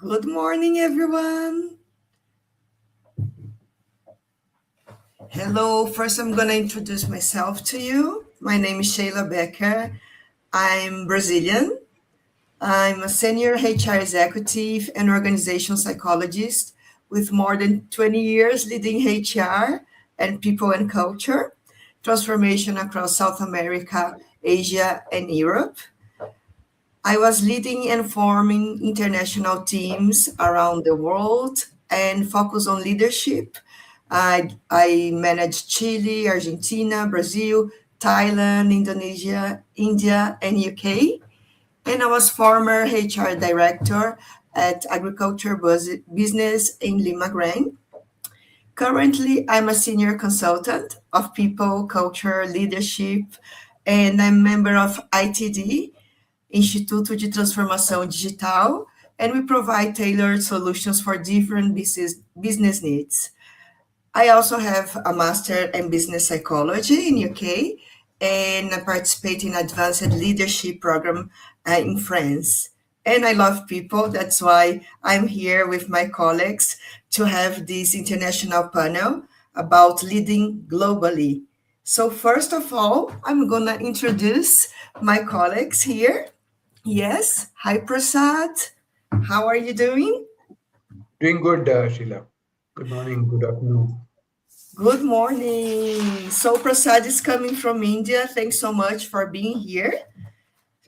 Good morning, everyone. Hello, first I'm going to introduce myself to you. My name is Sheila Becker. I'm Brazilian. I'm a senior HR executive and organization psychologist with more than 20 years leading HR and people and culture transformation across South America, Asia, and Europe. I was leading and forming international teams around the world and focus on leadership. I managed Chile, Argentina, Brazil, Thailand, Indonesia, India, and UK. And I was former HR director at agriculture business in Lima Grain. Currently, I'm a senior consultant of people, culture, leadership, and I'm member of ITD, Instituto de Transformação Digital, and we provide tailored solutions for different business needs. I also have a master in business psychology in UK, and I participate in advanced leadership program in France. And I love people. That's why I'm here with my colleagues to have this international panel about leading globally. So first of all, I'm going to introduce my colleagues here. Yes. Hi, Prasad. How are you doing? Doing good, Sheila. Good morning, good afternoon. Good morning. So Prasad is coming from India. Thanks so much for being here.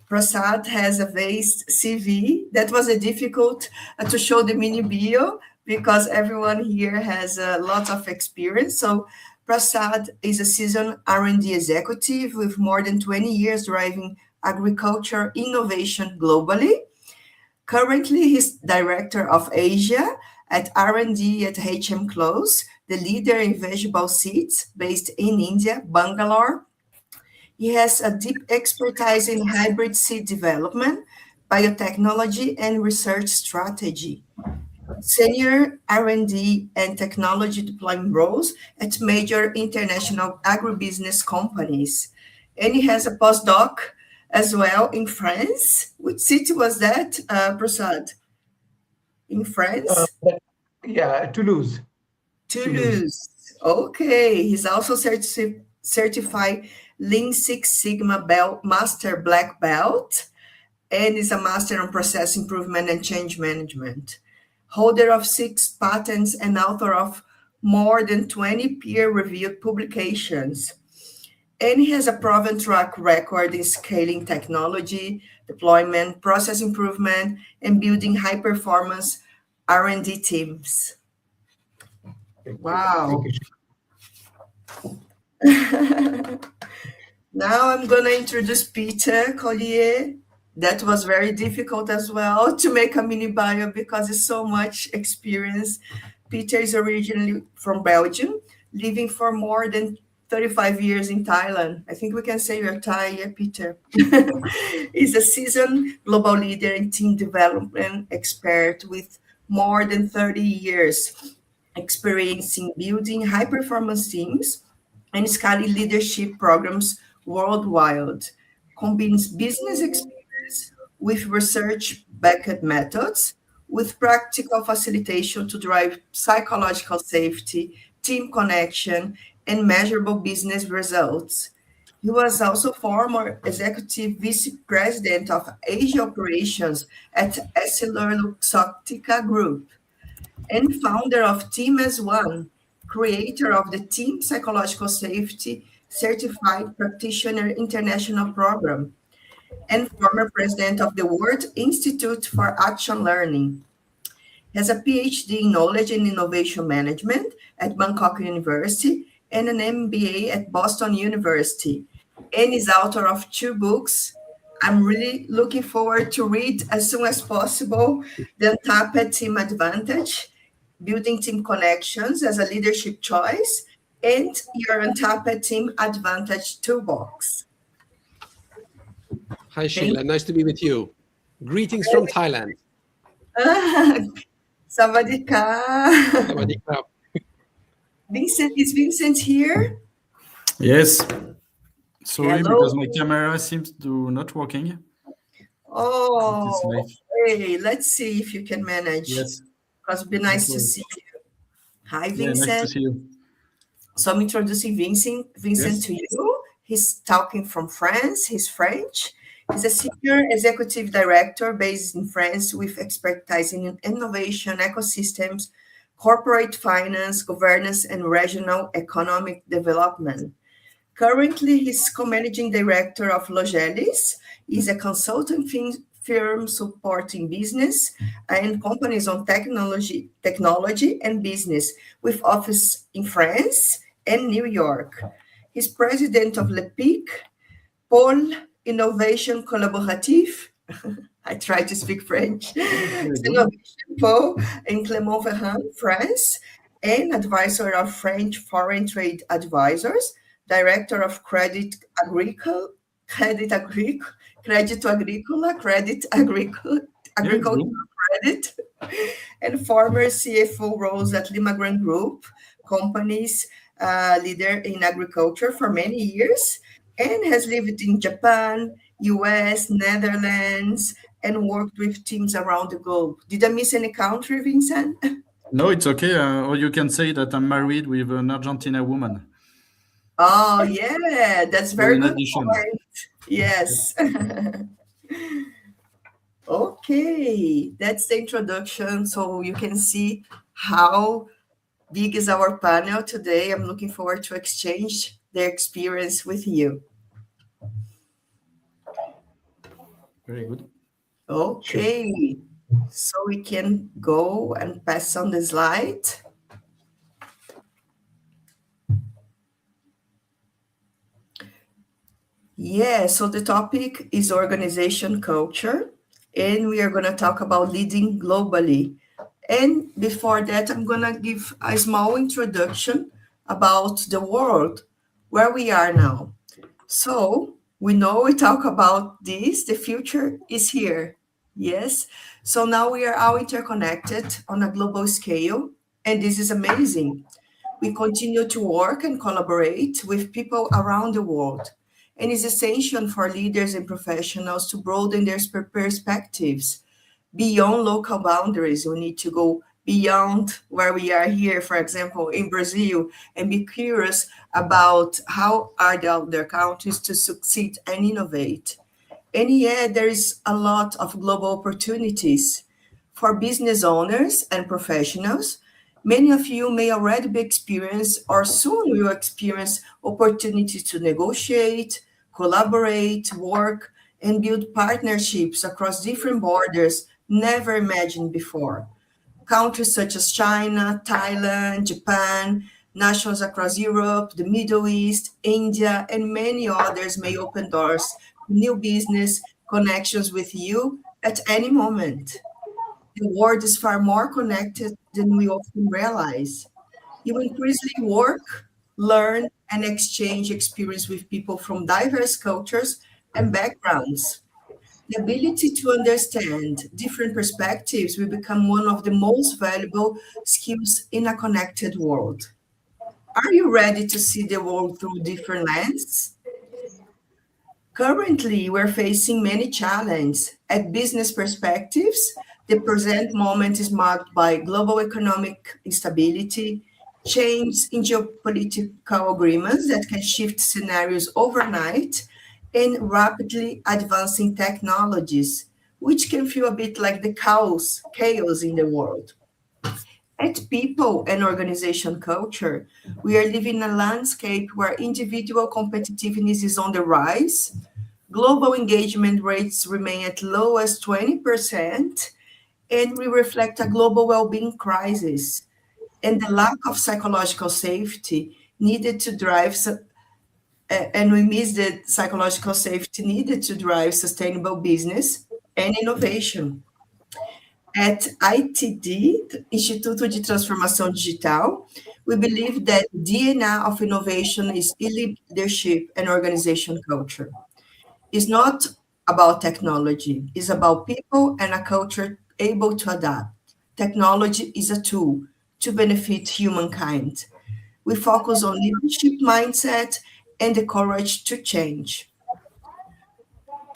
Prasad has a vast CV. That was difficult to show the mini bio because everyone here has a lot of experience. So Prasad is a seasoned R&D executive with more than 20 years driving agriculture innovation globally. Currently, he's director of Asia at R&D at HM Close, the leader in vegetable seeds based in India, Bangalore. He has a deep expertise in hybrid seed development, biotechnology, and research strategy. Senior R&D and technology deployment roles at major international agribusiness companies. And he has a postdoc as well in France. Which city was that, Prasad? In France? Toulouse. Toulouse. Okay. He's also certified Lean Six Sigma Master Black Belt and is a master on process improvement and change management. Holder of 6 patents and author of more than 20 peer-reviewed publications. And he has a proven track record in scaling technology, deployment, process improvement, and building high-performance R&D teams. Wow. Now I'm going to introduce Peter Collier. That was very difficult as well to make a mini bio because it's so much experience. Peter is originally from Belgium, living for more than 35 years in Thailand. I think we can say you're Thai, Peter. He's a seasoned global leader and team development expert with more than 30 years experience in building high-performance teams and scaling leadership programs worldwide. Combines business experience with research-backed methods, with practical facilitation to drive psychological safety, team connection, and measurable business results. He was also former executive vice president of Asia operations at EssilorLuxottica Group and founder of Team as One, creator of the Team Psychological Safety Certified Practitioner International Program, and former president of the World Institute for Action Learning. He has a PhD in Knowledge and Innovation Management at Bangkok University and an MBA at Boston University, and is author of 2 books. I'm really looking forward to read as soon as possible The Untapped Team Advantage, Building Team Connections as a Leadership Choice, and Your Untapped Team Advantage Toolbox. Hi, Sheila. Nice to be with you. Greetings from Thailand. Sawadika. Sawadika. Vincent, is Vincent here? Yes. Sorry, Hello. because my camera seems to not working. Oh, hey, let's see if you can manage. Yes. Because it'd be nice to Okay. see you. Hi, Yeah, Vincent. nice to see you. So I'm introducing Vincent Yes. to you. He's talking from France. He's French. He's a senior executive director based in France with expertise in innovation, ecosystems, corporate finance, governance, and regional economic development. Currently, he's co-managing director of Logelis. He's a consulting firm supporting business and companies on technology and business with office in France and New York. He's president of Le PIC, Pôle Innovation Collaboratif. I try to speak French. Innovation Pôle in Clermont-Ferrand, France, and advisor of French Foreign Trade Advisors, director of Credit Agricole, Agricultural Credit, and former CFO roles at Limagrand Group, companies leader in agriculture for many years, and has lived in Japan, US, Netherlands, and worked with teams around the globe. Did I miss any country, Vincent? No, it's okay. Or you can say that I'm married with an Argentina woman. Oh, yeah, that's very good point. Yes. Okay, that's the introduction. So you can see how big is our panel today. I'm looking forward to exchange their experience with you. Very good. Okay, so we can go and pass on the slide. Yeah, so the topic is organization culture, and we are going to talk about leading globally. And before that, I'm going to give a small introduction about the world, where we are now. So we know we talk about this, the future is here. Yes. So now we are all interconnected on a global scale, and this is amazing. We continue to work and collaborate with people around the world, and it's essential for leaders and professionals to broaden their perspectives beyond local boundaries. We need to go beyond where we are here, for example, in Brazil, and be curious about how are the other countries to succeed and innovate. And yet there is a lot of global opportunities for business owners and professionals. Many of you may already be experienced or soon will experience opportunities to negotiate, collaborate, work, and build partnerships across different borders never imagined before. Countries such as China, Thailand, Japan, nations across Europe, the Middle East, India, and many others may open doors to new business connections with you at any moment. The world is far more connected than we often realize. You increasingly work, learn, and exchange experience with people from diverse cultures and backgrounds. The ability to understand different perspectives will become one of the most valuable skills in a connected world. Are you ready to see the world through different lenses? Currently, we're facing many challenges. At business perspectives, the present moment is marked by global economic instability, change in geopolitical agreements that can shift scenarios overnight, and rapidly advancing technologies, which can feel a bit like the chaos in the world. At people and organization culture, we are living in a landscape where individual competitiveness is on the rise, global engagement rates remain at low as 20%, and we reflect a global well-being crisis and the lack of psychological safety needed to drive and we miss the psychological safety needed to drive sustainable business and innovation. At ITD, Instituto de Transformação Digital, we believe that DNA of innovation is leadership and organization culture. It's not about technology, it's about people and a culture able to adapt. Technology is a tool to benefit humankind. We focus on leadership mindset and the courage to change.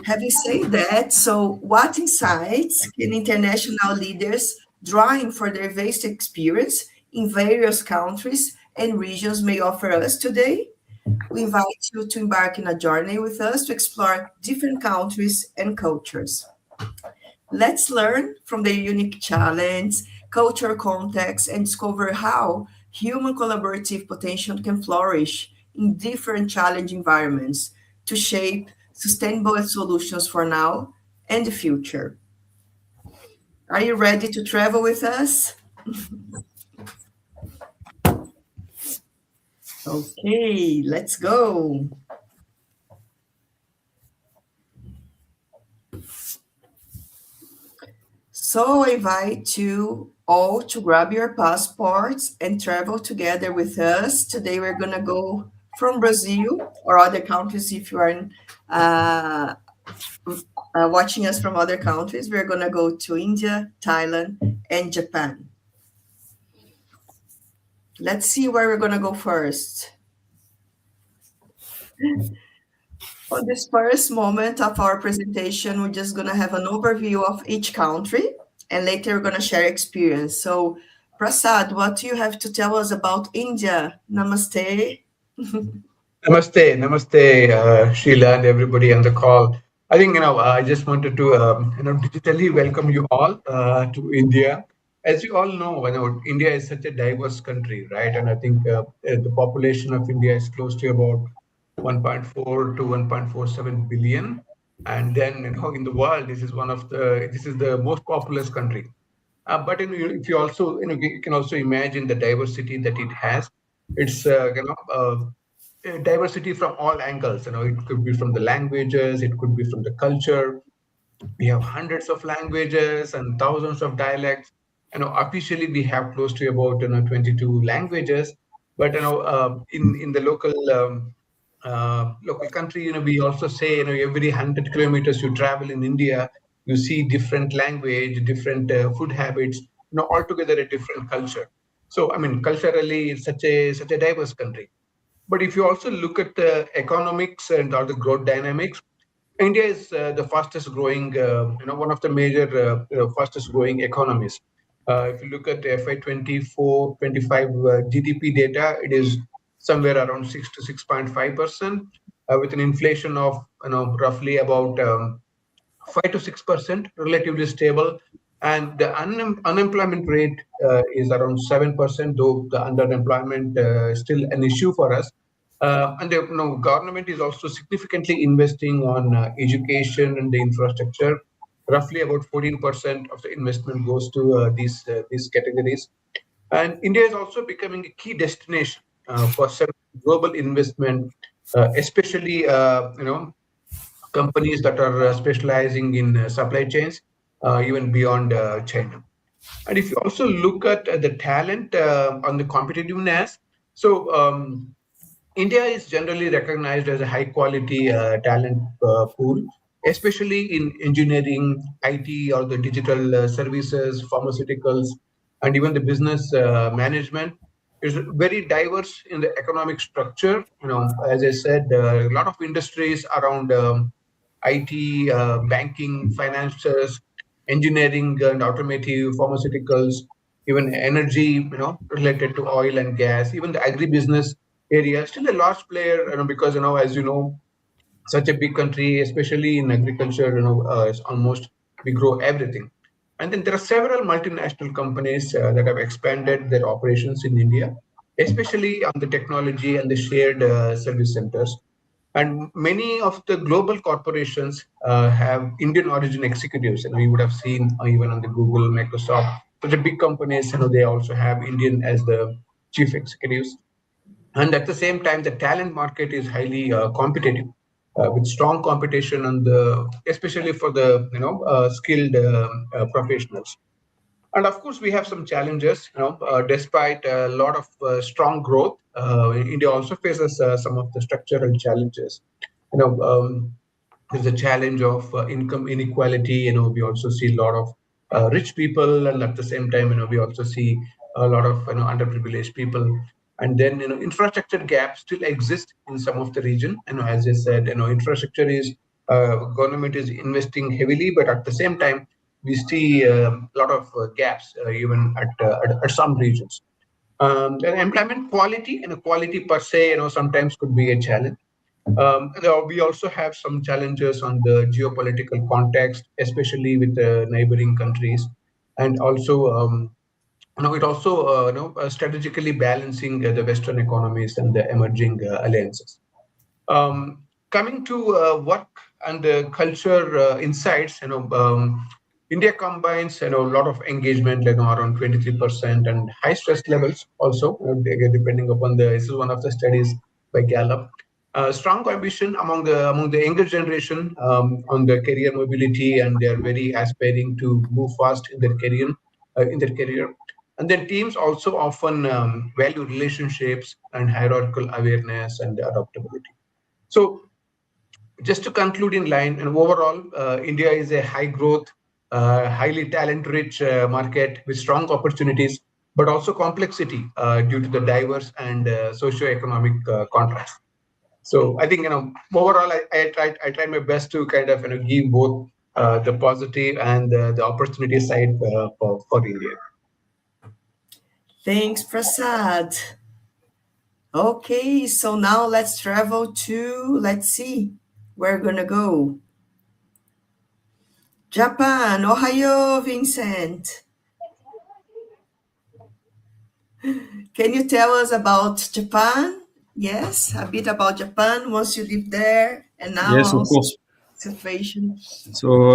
Having said that, so what insights can international leaders drawing for their vast experience in various countries and regions may offer us today? We invite you to embark in a journey with us to explore different countries and cultures. Let's learn from their unique challenge, cultural context, and discover how human collaborative potential can flourish in different challenging environments to shape sustainable solutions for now and the future. Are you ready to travel with us? Okay, let's go. So I invite you all to grab your passports and travel together with us. Today we're going to go from Brazil or other countries if you are watching us from other countries. We're going to go to India, Thailand, and Japan. Let's see where we're going to go first. For this first moment of our presentation, we're just going to have an overview of each country, and later we're going to share experience. So, Prasad, what do you have to tell us about India? Namaste. Namaste, Sheila and everybody on the call. I think, I just wanted to, digitally welcome you all to India. As you all know, India is such a diverse country, right? And I think the population of India is close to about 1.4 to 1.47 billion. And then, in the world, this is the most populous country. But if you also, you can also imagine the diversity that it has. It's, diversity from all angles. It could be from the languages, it could be from the culture. We have hundreds of languages and thousands of dialects. Officially we have close to about 22 languages. But in the local country, we also say every 100 kilometers you travel in India, you see different language, different food habits, altogether a different culture. So culturally, it's such a diverse country. But if you also look at the economics and all the growth dynamics, India is the fastest growing, one of the major fastest growing economies. If you look at FY 24-25 GDP data, it is somewhere around 6 to 6.5%, with an inflation of roughly about 5 to 6%, relatively stable. And the unemployment rate is around 7%, though the underemployment is still an issue for us. And the government is also significantly investing on education and the infrastructure. Roughly about 14% of the investment goes to these categories. And India is also becoming a key destination for several global investment, especially companies that are specializing in supply chains, even beyond China. And if you also look at the talent on the competitiveness, so India is generally recognized as a high quality talent pool, especially in engineering, IT, or the digital services, pharmaceuticals, and even the business management. Is very diverse in the economic structure. As I said, a lot of industries around IT, banking, finances, engineering and automotive, pharmaceuticals, even energy, related to oil and gas, even the agribusiness area, still a large player, because, as you know, such a big country, especially in agriculture, it's almost, we grow everything. And then there are several multinational companies that have expanded their operations in India, especially on the technology and the shared service centers. And many of the global corporations have Indian origin executives. You would have seen even on the Google, Microsoft, such a big companies, they also have Indian as the chief executives. And at the same time, the talent market is highly competitive, with strong competition on especially for the skilled professionals. And of course, we have some challenges. Despite a lot of strong growth, India also faces some of the structural challenges. There's a challenge of income inequality. We also see a lot of rich people, and at the same time, we also see a lot of underprivileged people. And then infrastructure gaps still exist in some of the region. As I said, infrastructure is Government is investing heavily, but at the same time, we see a lot of gaps even at some regions. And employment quality and quality per se, sometimes could be a challenge. We also have some challenges on the geopolitical context, especially with the neighboring countries, and also it also strategically balancing the Western economies and the emerging alliances. Coming to work and the culture insights, India combines a lot of engagement, around 23%, and high stress levels also, depending upon this is one of the studies by Gallup. Strong ambition among the younger generation on the career mobility, and they are very aspiring to move fast in their career. And then teams also often value relationships and hierarchical awareness and adaptability. So just to conclude in line, and overall, India is a high growth, highly talent-rich market with strong opportunities, but also complexity due to the diverse and socio-economic contrast. So I think overall, I try my best to kind of give both the positive and the opportunity side for India. Thanks, Prasad. Okay, so now let's travel to, let's see, where we're gonna go. Japan. Ohio, Vincent. Can you tell us about Japan? Yes, a bit about Japan once you live there, and now Yes, of course. situation. So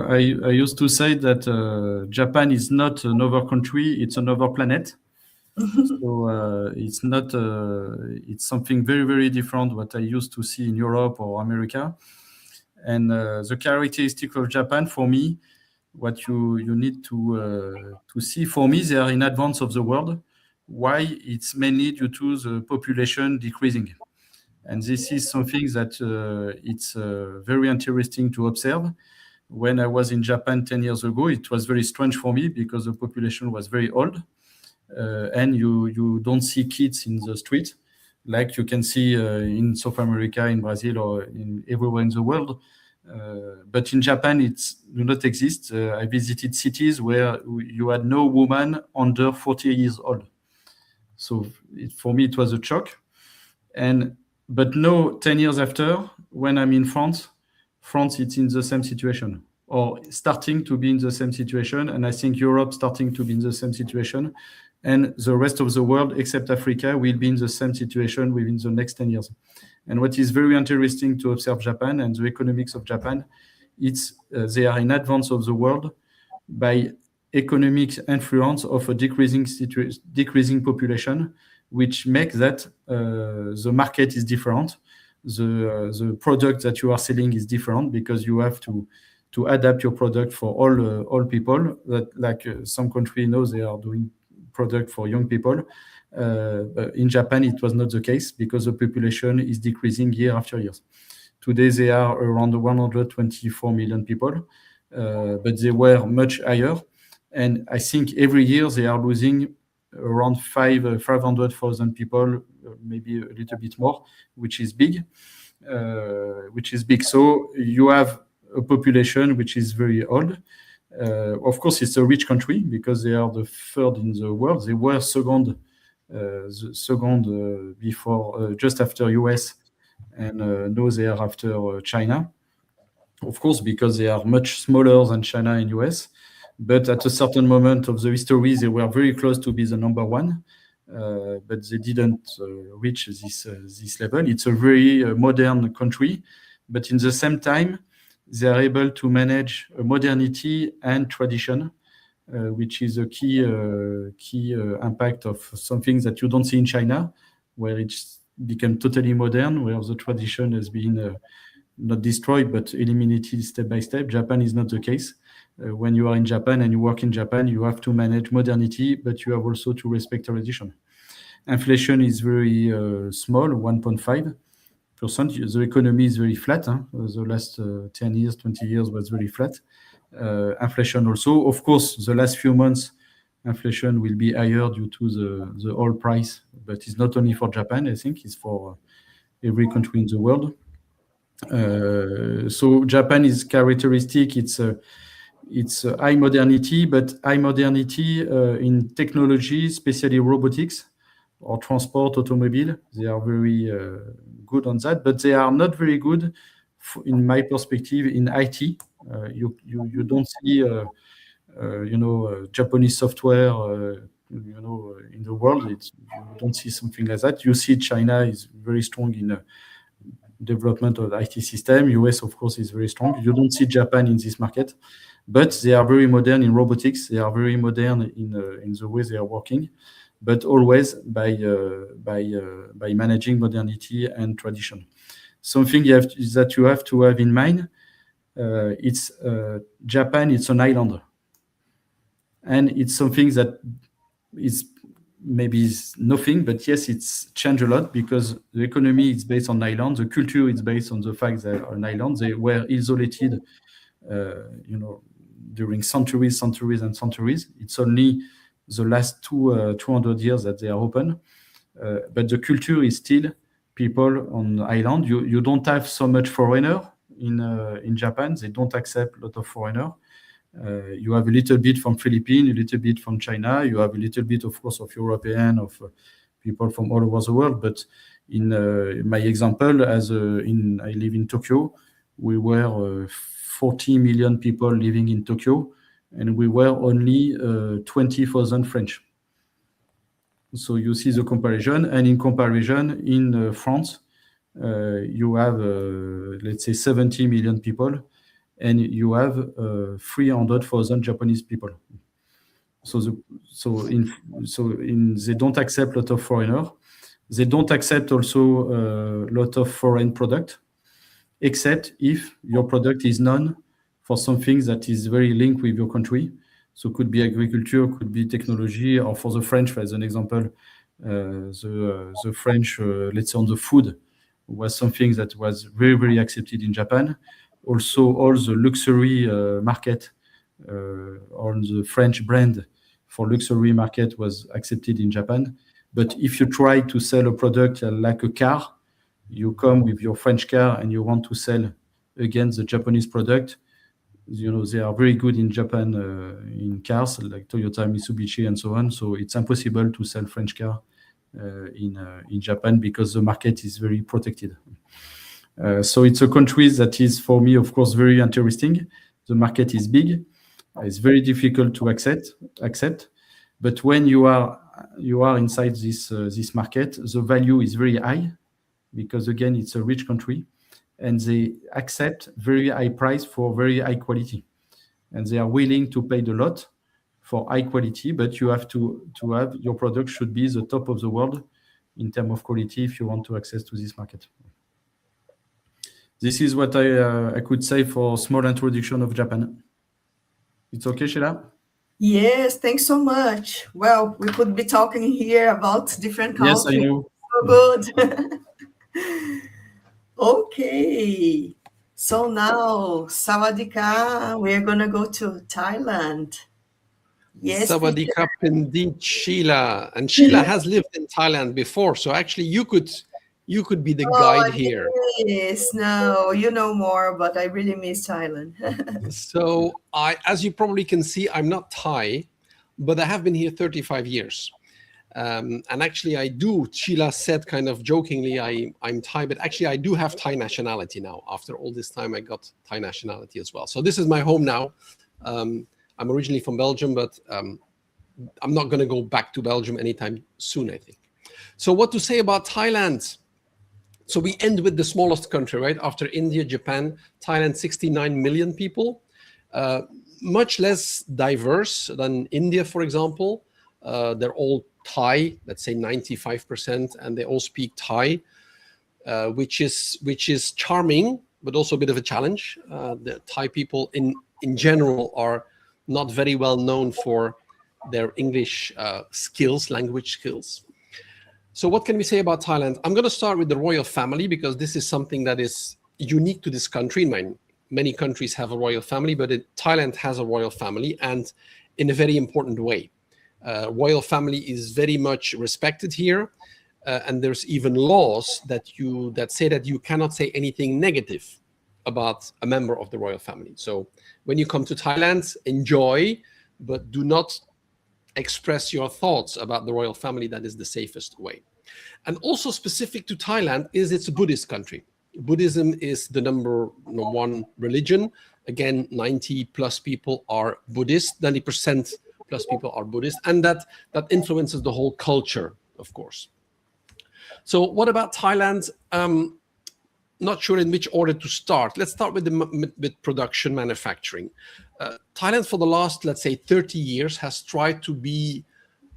I used to say that Japan is not another country; it's another planet. So it's not. It's something very, very different what I used to see in Europe or America. And the characteristic of Japan, for me, what you need to see, for me, they are in advance of the world. Why? It's mainly due to the population decreasing. And this is something that it's very interesting to observe. When I was in Japan 10 years ago, it was very strange for me because the population was very old. And you don't see kids in the street like you can see in South America, in Brazil, or everywhere in the world. But in Japan, it do not exist. I visited cities where you had no woman under 40 years old. So for me, it was a shock. But no, 10 years after, when I'm in France, it's in the same situation, or starting to be in the same situation. And I think Europe starting to be in the same situation. And the rest of the world, except Africa, will be in the same situation within the next 10 years. And what is very interesting to observe Japan and the economics of Japan, it's they are in advance of the world by economic influence of a decreasing population, which makes that the market is different. The product that you are selling is different because you have to adapt your product for all people. That like some countries know they are doing product for young people. But in Japan, it was not the case because the population is decreasing year after year. Today, they are around 124 million people, but they were much higher. And I think every year they are losing around 500,000 people, maybe a little bit more, which is big. So you have a population which is very old. Of course, it's a rich country because they are the third in the world. They were second before, just after US, and now they are after China. Of course, because they are much smaller than China and US. But at a certain moment of the history, they were very close to be the number one, but they didn't reach this level. It's a very modern country, but in the same time, they are able to manage modernity and tradition, which is a key impact of something that you don't see in China, where it's become totally modern, where the tradition has been not destroyed, but eliminated step by step. Japan is not the case. When you are in Japan and you work in Japan, you have to manage modernity, but you have also to respect tradition. Inflation is very small, 1.5%. The economy is very flat. The last 10 years, 20 years was very flat. Inflation also, of course, the last few months, inflation will be higher due to the oil price, but it's not only for Japan, I think it's for every country in the world. So Japan is characteristic. It's high modernity, but high modernity in technology, especially robotics or transport, automobile. They are very good on that, but they are not very good, in my perspective, in IT. You don't see, Japanese software, in the world. You don't see something like that. You see China is very strong in development of the IT system. US, of course, is very strong. You don't see Japan in this market, but they are very modern in robotics. They are very modern in the way they are working, but always by managing modernity and tradition. Something that you have to have in mind. It's Japan. It's an island, and it's something that is maybe nothing, but yes, it's changed a lot because the economy is based on islands. The culture is based on the fact that on islands they were isolated, during centuries. It's only the last 200 years that they are open, but the culture is still people on the island. You don't have so much foreigner in Japan. They don't accept a lot of foreigner. You have a little bit from Philippines, a little bit from China. You have a little bit, of course, of European, of people from all over the world. But in my example, I live in Tokyo, we were 40 million people living in Tokyo, and we were only 20,000 French. So you see the comparison, and in comparison, in France, you have, let's say, 70 million people, and you have 300,000 Japanese people. They don't accept a lot of foreigner. They don't accept also a lot of foreign product, except if your product is known for something that is very linked with your country. So could be agriculture, could be technology, or for the French, as an example, the French, let's say on the food, was something that was very, very accepted in Japan. Also, all the luxury market on the French brand for luxury market was accepted in Japan. But if you try to sell a product like a car, you come with your French car and you want to sell against the Japanese product, they are very good in Japan in cars like Toyota, Mitsubishi, and so on. So it's impossible to sell French car in Japan because the market is very protected. So it's a country that is, for me, of course, very interesting. The market is big. It's very difficult to accept. But when you are inside this market, the value is very high because, again, it's a rich country, and they accept very high price for very high quality, and they are willing to pay a lot for high quality. But you have to have your product should be the top of the world in terms of quality if you want to access to this market. This is what I could say for small introduction of Japan. It's okay, Sheila? Yes, thanks so much. Well, we could be talking here about different countries. Yes, I know. So good. Okay. So now, Sawadika, we're going to go to Thailand. Yes. Sawadika indeed, Sheila. And Sheila has lived in Thailand before, so actually you could be the guide here. Yes, no, you know more, but I really miss Thailand. So as you probably can see, I'm not Thai, but I have been here 35 years. And actually Sheila said kind of jokingly, I'm Thai, but actually I do have Thai nationality now. After all this time, I got Thai nationality as well. So this is my home now. I'm originally from Belgium, but I'm not going to go back to Belgium anytime soon, I think. So what to say about Thailand? So we end with the smallest country, right? After India, Japan, Thailand, 69 million people. Much less diverse than India, for example. They're all Thai, let's say 95%, and they all speak Thai, which is charming, but also a bit of a challenge. The Thai people in general are not very well known for their English skills, language skills. So what can we say about Thailand? I'm going to start with the royal family because this is something that is unique to this country. Many countries have a royal family, but Thailand has a royal family, and in a very important way. Royal family is very much respected here. and there's even laws that say that you cannot say anything negative about a member of the royal family. So when you come to Thailand, enjoy, but do not express your thoughts about the royal family. That is the safest way. And also specific to Thailand is it's a Buddhist country. Buddhism is the number one religion. Again, 90 plus people are Buddhist, 90% plus people are Buddhist, and that influences the whole culture, of course. So what about Thailand? Not sure in which order to start. Let's start with production manufacturing. Thailand for the last, let's say, 30 years has tried to be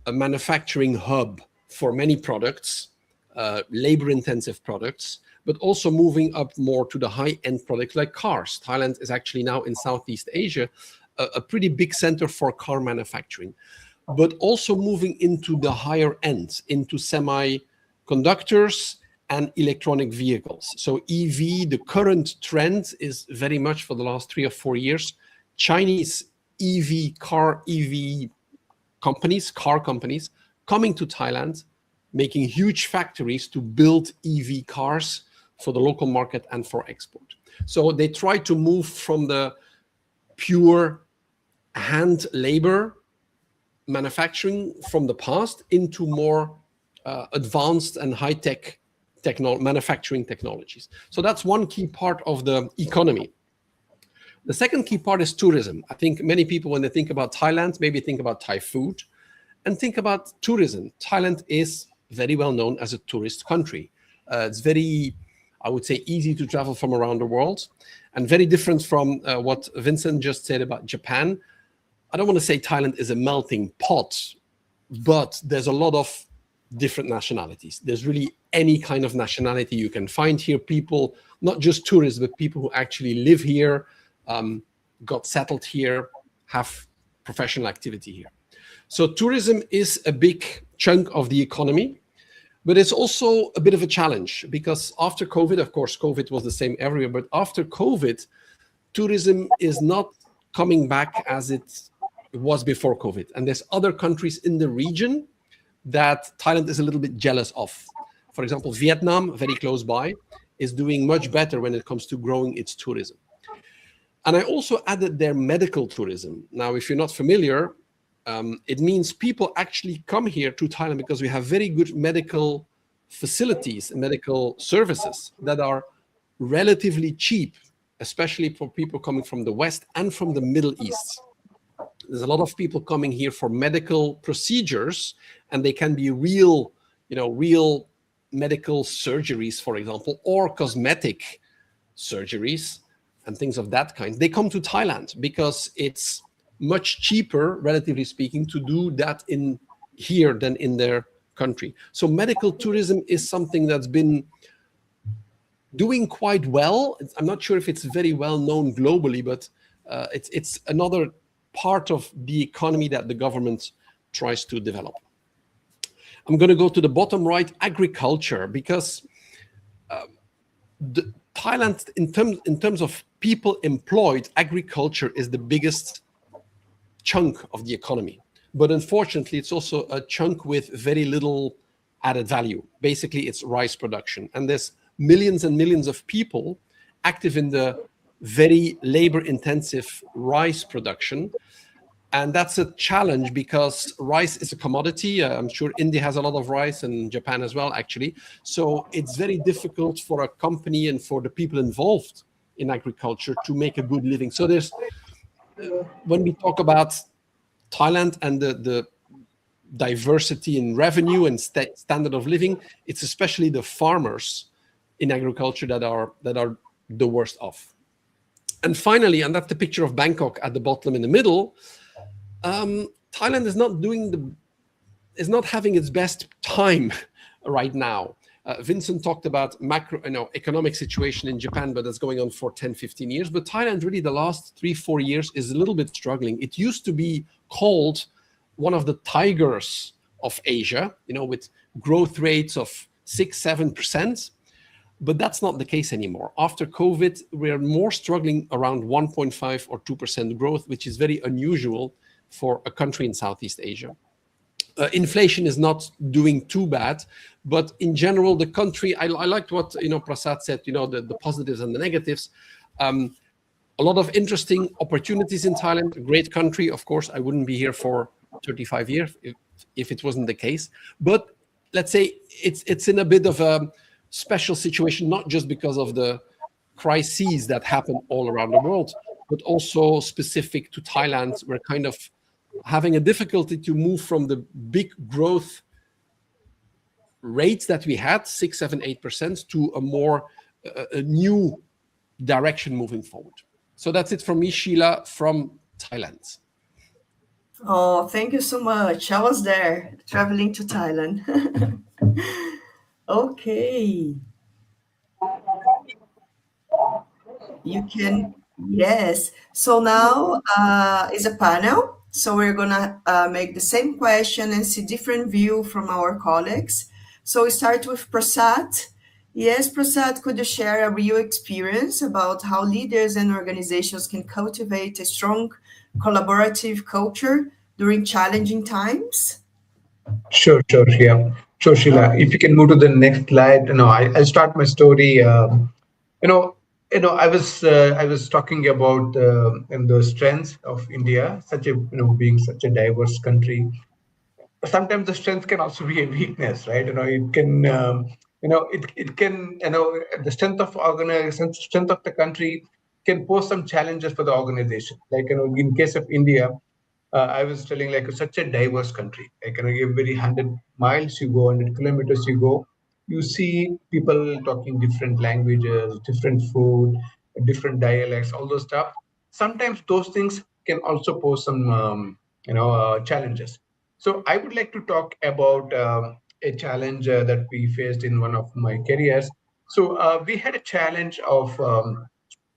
a manufacturing hub for many products, labor-intensive products, but also moving up more to the high-end products like cars. Thailand is actually now in Southeast Asia a pretty big center for car manufacturing, but also moving into the higher end, into semiconductors and electronic vehicles. So EV, the current trend is very much for the last 3 or 4 years, Chinese car companies coming to Thailand, making huge factories to build EV cars for the local market and for export. So they try to move from the pure hand labor manufacturing from the past into more advanced and high-tech manufacturing technologies. So that's one key part of the economy. The second key part is tourism. I think many people, when they think about Thailand, maybe think about Thai food and think about tourism. Thailand is very well known as a tourist country. It's very, I would say, easy to travel from around the world, and very different from what Vincent just said about Japan. I don't want to say Thailand is a melting pot, but there's a lot of different nationalities. There's really any kind of nationality you can find here. People, not just tourists, but people who actually live here, got settled here, have professional activity here. So tourism is a big chunk of the economy, but it's also a bit of a challenge because after COVID, of course, COVID was the same everywhere, but after COVID, tourism is not coming back as it was before COVID. And there's other countries in the region that Thailand is a little bit jealous of. For example, Vietnam, very close by, is doing much better when it comes to growing its tourism. And I also added their medical tourism. Now, if you're not familiar, it means people actually come here to Thailand because we have very good medical facilities and medical services that are relatively cheap, especially for people coming from the West and from the Middle East. There's a lot of people coming here for medical procedures, and they can be real medical surgeries, for example, or cosmetic surgeries and things of that kind. They come to Thailand because it's much cheaper, relatively speaking, to do that in here than in their country. So medical tourism is something that's been doing quite well. I'm not sure if it's very well known globally, but it's another part of the economy that the government tries to develop. I'm going to go to the bottom right, agriculture, because Thailand, in terms of people employed, agriculture is the biggest chunk of the economy. But unfortunately, it's also a chunk with very little added value. Basically, it's rice production. And there's millions and millions of people active in the very labor-intensive rice production. And that's a challenge because rice is a commodity. I'm sure India has a lot of rice and Japan as well, actually. So it's very difficult for a company and for the people involved in agriculture to make a good living. So there's, when we talk about Thailand and the diversity in revenue and standard of living, it's especially the farmers in agriculture that are the worst off. And finally, and that's the picture of Bangkok at the bottom in the middle, Thailand is not having its best time right now. Vincent talked about economic situation in Japan, but that's going on for 10, 15 years. But Thailand, really, the last 3-4 years is a little bit struggling. It used to be called one of the tigers of Asia, with growth rates of 6-7%. But that's not the case anymore. After COVID, we're more struggling around 1.5 or 2% growth, which is very unusual for a country in Southeast Asia. inflation is not doing too bad, but in general, the country, I liked what Prasad said, the positives and the negatives. A lot of interesting opportunities in Thailand, a great country. Of course, I wouldn't be here for 35 years if it wasn't the case. But let's say it's in a bit of a special situation, not just because of the crises that happen all around the world, but also specific to Thailand. We're kind of having a difficulty to move from the big growth rates that we had, 6, 7, 8%, to a more a new direction moving forward. So that's it from me, Sheila, from Thailand. Oh, thank you so much. I was there traveling to Thailand. Okay. You can, yes. So now is a panel. So we're gonna make the same question and see different view from our colleagues. So we start with Prasad. Yes, Prasad, could you share a real experience about how leaders and organizations can cultivate a strong collaborative culture during challenging times? Sure, yeah. Sure, Sheila. If you can move to the next slide. I'll start my story. I was talking about the strengths of India, such a being such a diverse country. Sometimes the strength can also be a weakness, right? It can it can the strength of organization, strength of the country can pose some challenges for the organization. Like in case of India, I was telling like such a diverse country. Like every 100 miles you go, 100 kilometers you go, you see people talking different languages, different food, different dialects, all those stuff. Sometimes those things can also pose some challenges. So I would like to talk about a challenge that we faced in one of my careers. So we had a challenge of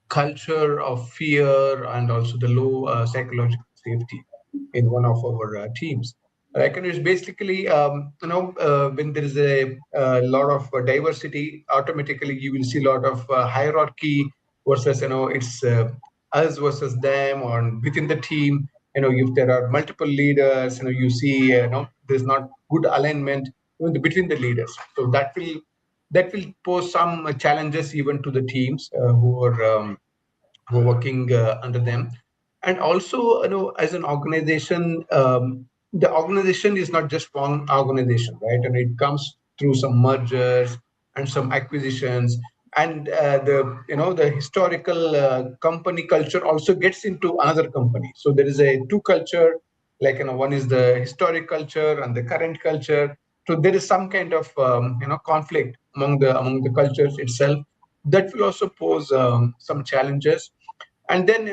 culture of fear and also the low psychological safety in one of our teams. Like, and it's basically, when there is a lot of diversity, automatically you will see a lot of hierarchy versus, it's us versus them, or within the team. If there are multiple leaders, you see, there's not good alignment between the leaders. So that will pose some challenges even to the teams who are working under them. And also, as an organization, the organization is not just one organization, right? And it comes through some mergers and some acquisitions, and the historical company culture also gets into another company. So there is a two culture, like one is the historic culture and the current culture. So there is some kind of conflict among the cultures itself. That will also pose some challenges. And then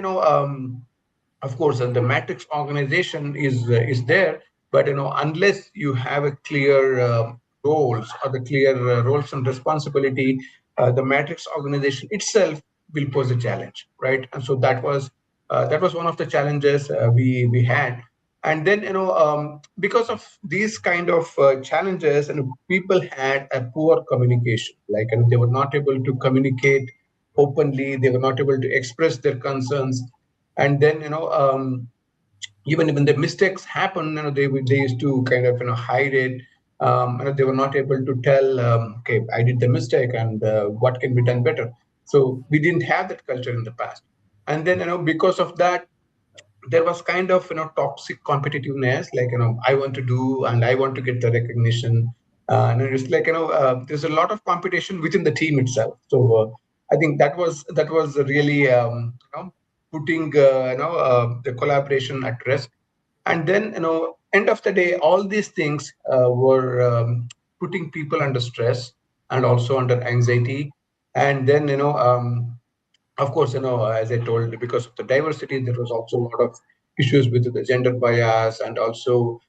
of course the matrix organization is there, but unless you have a clear roles or the clear roles and responsibility, the matrix organization itself will pose a challenge, right? And so that was one of the challenges we had. And then because of these kind of challenges, and people had a poor communication, like, and they were not able to communicate openly, they were not able to express their concerns. And then even when the mistakes happen, they used to kind of hide it. They were not able to tell, okay, I did the mistake, and what can be done better. So we didn't have that culture in the past. And then because of that, there was kind of toxic competitiveness, like I want to do and I want to get the recognition, and it's like there's a lot of competition within the team itself. So I think that was really putting the collaboration at risk. And then end of the day, all these things were putting people under stress and also under anxiety. And then of course, as I told, because of the diversity, there was also a lot of issues with the gender bias, and also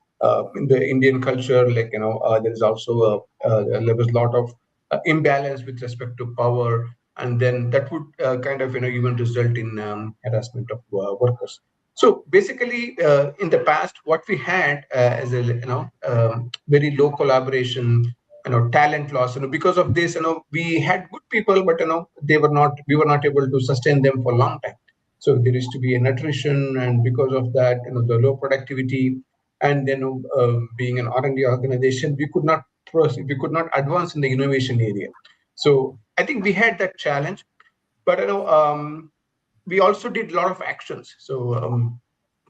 in the Indian culture, like there is also there was a lot of imbalance with respect to power, and then that would kind of even result in harassment of workers. So basically, in the past, what we had as a very low collaboration, talent loss, because of this, we had good people, but we were not able to sustain them for a long time. So there used to be an attrition, and because of that, the low productivity. and then being an R&D organization, we could not advance in the innovation area. So I think we had that challenge, but we also did a lot of actions. So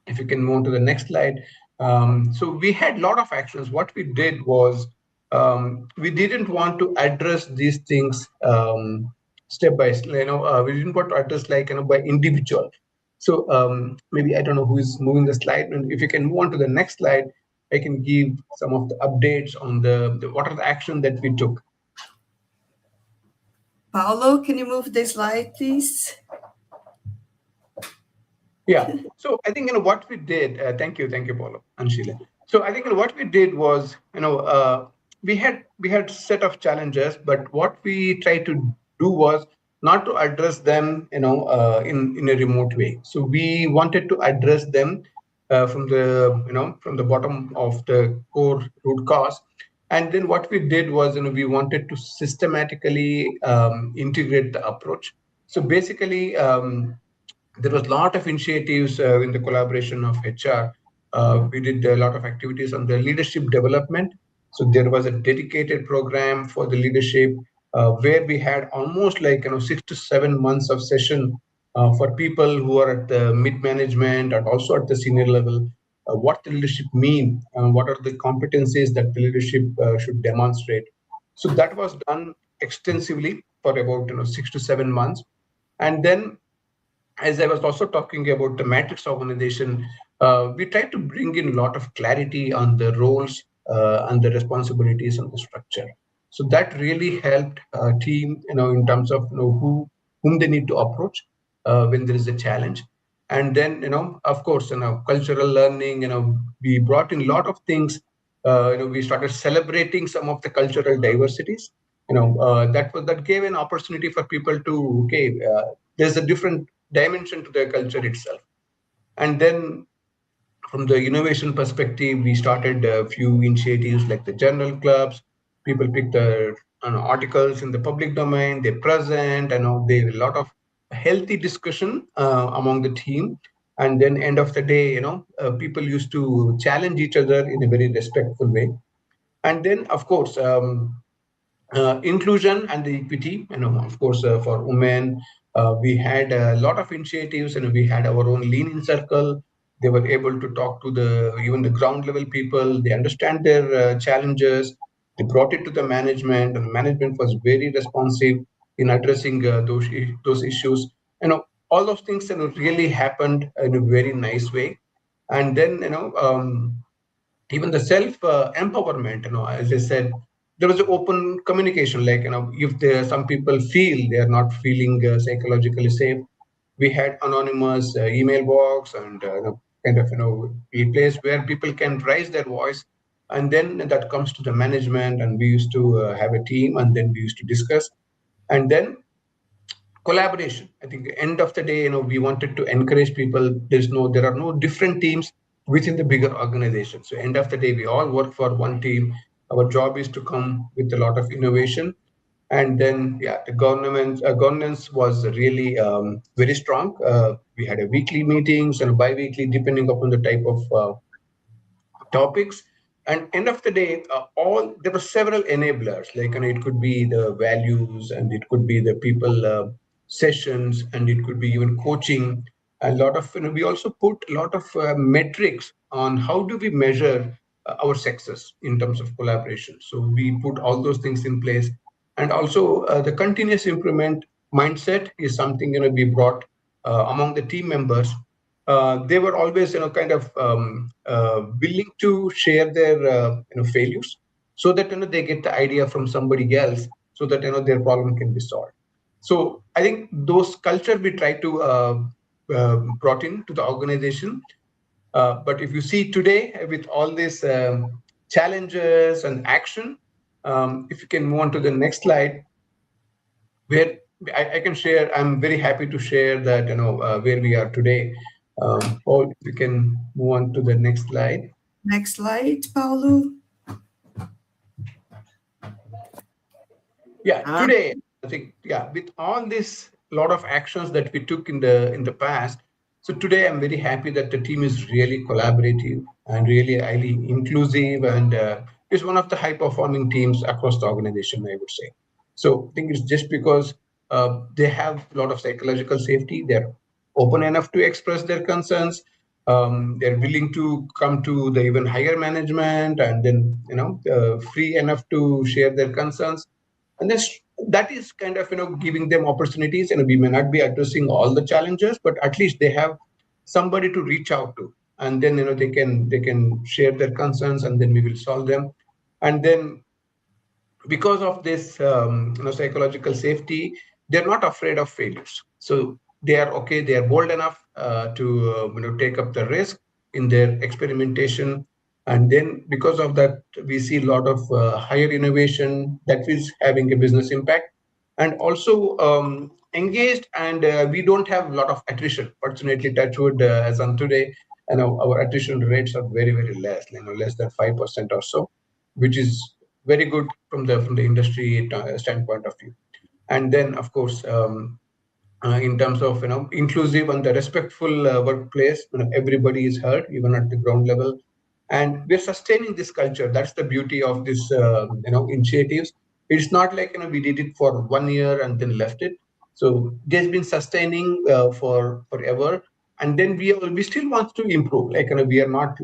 if you can move on to the next slide. So we had a lot of actions. What we did was we didn't want to address these things step by step. We didn't want to address by individual. So maybe I don't know who is moving the slide. And if you can move on to the next slide, I can give some of the updates on the what are the action that we took. Paulo, can you move the slide, please? Yeah. So I think what we did. Thank you, Paulo and Sheila. So I think what we did was we had set of challenges, but what we tried to do was not to address them in a remote way. So we wanted to address them from the bottom of the core root cause. And then what we did was we wanted to systematically integrate the approach. So basically there was a lot of initiatives in the collaboration of HR. We did a lot of activities on the leadership development. So there was a dedicated program for the leadership where we had almost 6 to 7 months of session for people who are at the mid-management and also at the senior level. What the leadership mean, what are the competencies that the leadership should demonstrate. So that was done extensively for about 6 to 7 months. And then, as I was also talking about the matrix organization, we tried to bring in a lot of clarity on the roles and the responsibilities and the structure. So that really helped team, in terms of whom they need to approach when there is a challenge. And then, of course, cultural learning. We brought in a lot of things. We started celebrating some of the cultural diversities. That gave an opportunity for people to there's a different dimension to the culture itself. And then from the innovation perspective, we started a few initiatives like the journal clubs. People pick the articles in the public domain, they present, they have a lot of healthy discussion among the team. And then end of the day, people used to challenge each other in a very respectful way. And then, of course, inclusion and the equity, of course, for women, we had a lot of initiatives, and we had our own lean-in circle. They were able to talk to even the ground level people. They understand their challenges. They brought it to the management, and the management was very responsive in addressing those issues. All those things really happened in a very nice way. And then even the self empowerment, as I said, there was open communication. If some people feel they are not feeling psychologically safe, we had anonymous email box and a place where people can raise their voice, and then that comes to the management, and we used to have a team, and then we used to discuss. And then collaboration. I think at the end of the day, we wanted to encourage people. There are no different teams within the bigger organization. So end of the day, we all work for one team. Our job is to come with a lot of innovation. And then, the governance was really very strong. We had a weekly meetings and bi-weekly, depending upon the type of topics. And end of the day, there were several enablers. It could be the values, and it could be the people sessions, and it could be even coaching. A lot of we also put a lot of metrics on how do we measure our success in terms of collaboration. So we put all those things in place, and also the continuous improvement mindset is something we brought among the team members. They were always willing to share their failures, so that they get the idea from somebody else, so that their problem can be solved. So I think those culture we try to brought in to the organization. But if you see today, with all these challenges and action, if you can move on to the next slide, where I can share. I'm very happy to share that where we are today. Or if you can move on to the next slide. Next slide, Paulo. Today, I think, with all this lot of actions that we took in the past, So today I'm very happy that the team is really collaborative and really highly inclusive, and is one of the high performing teams across the organization, I would say. So I think it's just because they have a lot of psychological safety. They're open enough to express their concerns. They're willing to come to the even higher management, and then free enough to share their concerns. And that is kind of giving them opportunities. We may not be addressing all the challenges, but at least they have somebody to reach out to, and then they can share their concerns, and then we will solve them. And then because of this psychological safety, they're not afraid of failures. So they are bold enough to take up the risk in their experimentation. And then because of that, we see a lot of higher innovation that is having a business impact, and also engaged. And we don't have a lot of attrition. Fortunately, touchwood, as on today, our attrition rates are very, very less, less than 5% or so, which is very good from the industry standpoint of view. And then, of course, in terms of inclusive and the respectful workplace, everybody is heard, even at the ground level, and we're sustaining this culture. That's the beauty of this initiatives. It's not like we did it for 1 year and then left it. So there's been sustaining for forever, and then we still want to improve. Like we are not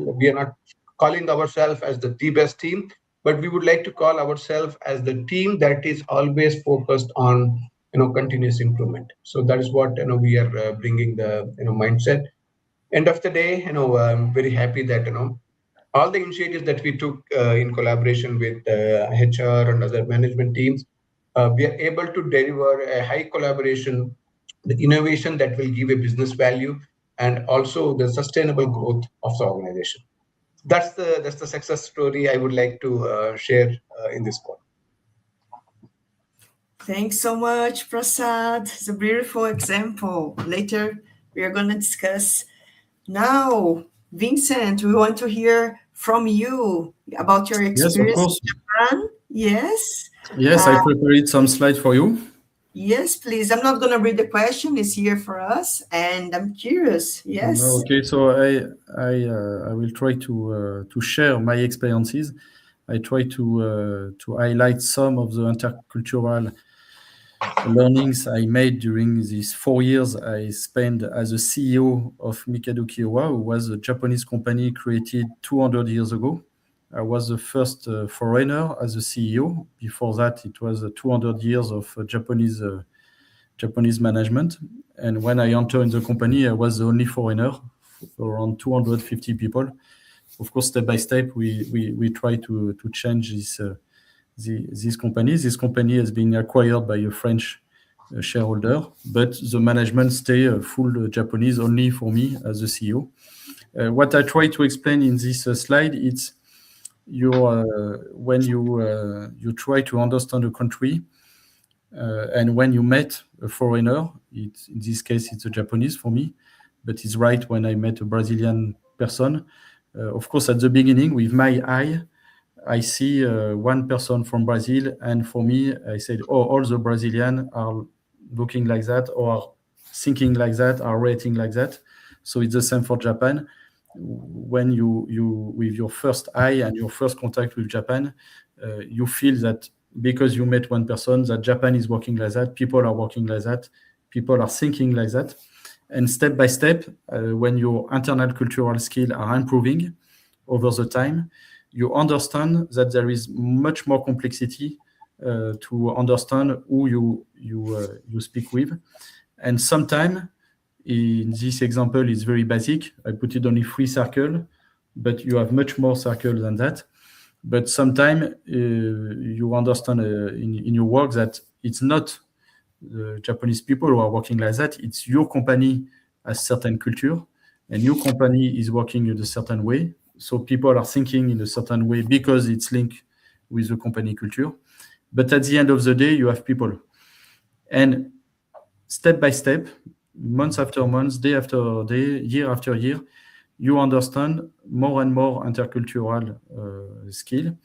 calling ourselves as the best team, but we would like to call ourselves as the team that is always focused on continuous improvement. So that is what we are bringing the mindset. End of the day, I'm very happy that all the initiatives that we took in collaboration with HR and other management teams, we are able to deliver a high collaboration, the innovation that will give a business value, and also the sustainable growth of the organization. That's the success story I would like to share in this call. Thanks so much, Prasad. It's a beautiful example. Later, we are going to discuss. Now, Vincent, we want to hear from you about your experience in Japan. Yes? Yes, I prepared some slides for you. Yes, please. I'm not going to read the question. It's here for us, and I'm curious. Yes. Okay, so I will try to share my experiences. I try to highlight some of the intercultural learnings I made during these 4 years I spent as a CEO of Mikado Kiowa, who was a Japanese company created 200 years ago. I was the first foreigner as a CEO. Before that, it was 200 years of Japanese management. And when I entered in the company, I was the only foreigner, around 250 people. Of course, step by step, we try to change this company. This company has been acquired by a French shareholder, but the management stay full Japanese only for me as the CEO. What I try to explain in this slide, it's when you try to understand a country, and when you met a foreigner, in this case it's a Japanese for me, but it's right when I met a Brazilian person. Of course, at the beginning, with my eye, I see one person from Brazil, and for me, I said, "Oh, all the Brazilians are looking like that, or thinking like that, are rating like that." So it's the same for Japan. When you with your first eye and your first contact with Japan, you feel that because you met one person, that Japan is working like that, people are working like that, people are thinking like that. And step by step, when your internal cultural skills are improving over the time, you understand that there is much more complexity to understand who you speak with. And sometimes, in this example, it's very basic. I put it only 3 circles, but you have much more circles than that. But sometimes you understand in your work that it's not the Japanese people who are working like that. It's your company has certain culture, and your company is working in a certain way. So people are thinking in a certain way because it's linked with the company culture. But at the end of the day, you have people. And step by step, month after month, day after day, year after year, you understand more and more intercultural skill.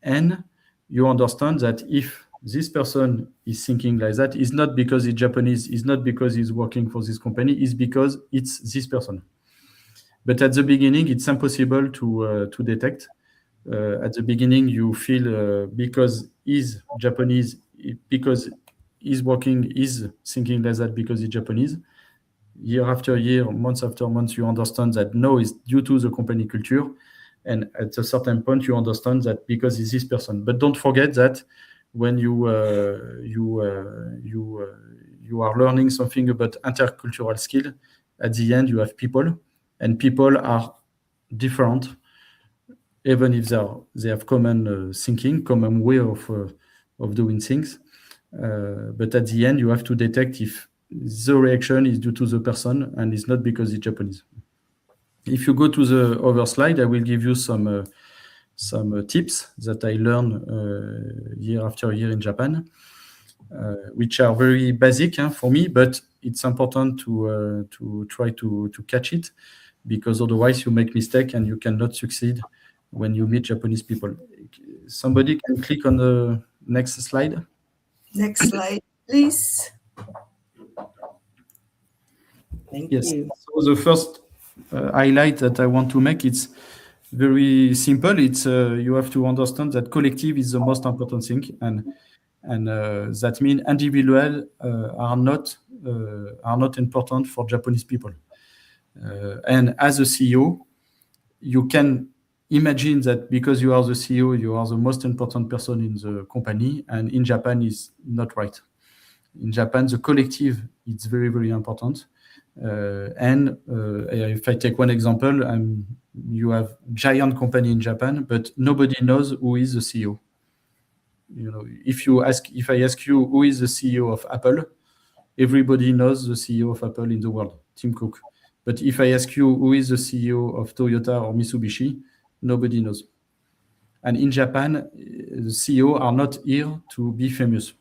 And you understand that if this person is thinking like that, is not because he's Japanese, is not because he's working for this company, is because it's this person. But at the beginning, it's impossible to detect. At the beginning, you feel because he's Japanese, because he's working, he's thinking like that because he's Japanese. Year after year, month after month, you understand that no, it's due to the company culture. And at a certain point, you understand that because it's this person. But don't forget that when you are learning something about intercultural skill, at the end, you have people, and people are different, even if they have common thinking, common way of doing things. But at the end, you have to detect if the reaction is due to the person and it's not because it's Japanese. If you go to the other slide, I will give you some tips that I learned year after year in Japan, which are very basic for me, but it's important to try to catch it, because otherwise you make mistake and you cannot succeed when you meet Japanese people. Somebody can click on the next slide. Next slide, please. Thank you. So the first highlight that I want to make, it's very simple. It's you have to understand that collective is the most important thing, and that means individual are not important for Japanese people. And as a CEO, you can imagine that because you are the CEO, you are the most important person in the company, and in Japan is not right. In Japan, the collective is very, very important. And if I take one example, you have giant company in Japan, but nobody knows who is the CEO. You know, if I ask you who is the CEO of Apple, everybody knows the CEO of Apple in the world, Tim Cook. But if I ask you who is the CEO of Toyota or Mitsubishi, nobody knows. And in Japan, the CEO are not here to be famous.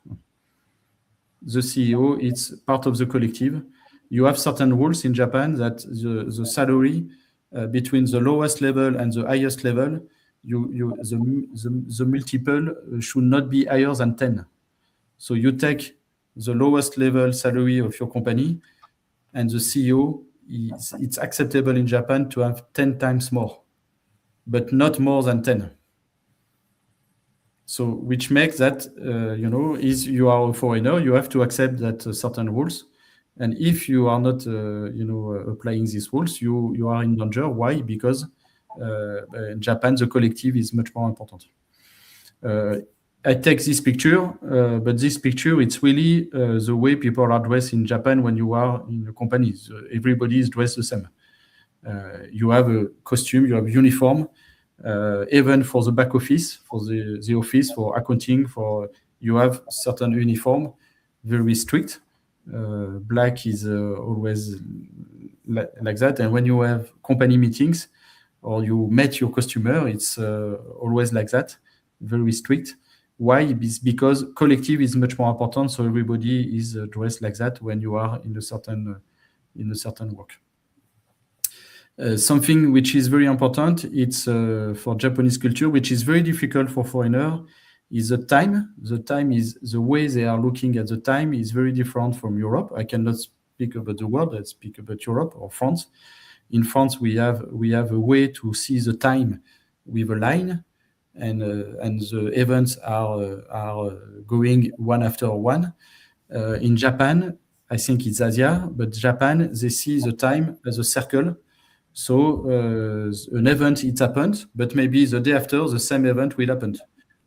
The CEO is part of the collective. You have certain rules in Japan that the salary between the lowest level and the highest level, the multiple should not be higher than 10. So you take the lowest level salary of your company, and the CEO, it's acceptable in Japan to have 10 times more, but not more than 10. So which makes that, you are a foreigner, you have to accept that certain rules. And if you are not, applying these rules, you are in danger. Why? Because in Japan, the collective is much more important. I take this picture, but this picture, it's really the way people are dressed in Japan when you are in a company. Everybody is dressed the same. You have a costume, you have uniform, even for the back office, for the office, for accounting, you have certain uniform, very strict. Black is always like that. And when you have company meetings or you met your customer, it's always like that, very strict. Why? It's because collective is much more important. So everybody is dressed like that when you are in a certain work. Something which is very important, it's for Japanese culture, which is very difficult for foreigner, is the time. The time is the way they are looking at the time is very different from Europe. I cannot speak about the world. I speak about Europe or France. In France, we have a way to see the time with a line, and the events are going one after one. In Japan, I think it's Asia, but Japan, they see the time as a circle. So an event, it happened, but maybe the day after, the same event will happen.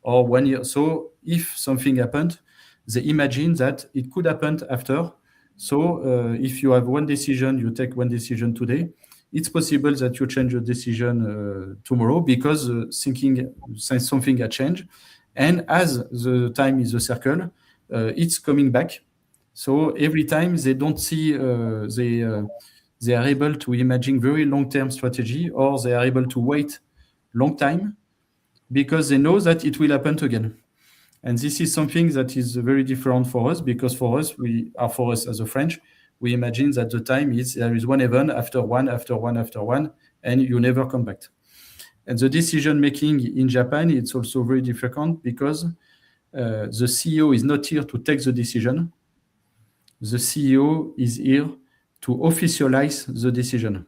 Or 1 year. So if something happened, they imagine that it could happen after. So if you have one decision, you take one decision today, it's possible that you change your decision tomorrow because something has changed. And as the time is a circle, it's coming back. So every time they don't see, they are able to imagine very long-term strategy, or they are able to wait long time because they know that it will happen again. And this is something that is very different for us, because for us as a French, we imagine that the time is there is one event after one, after one, after one, and you never come back. And the decision making in Japan, it's also very different because the CEO is not here to take the decision. The CEO is here to officialize the decision,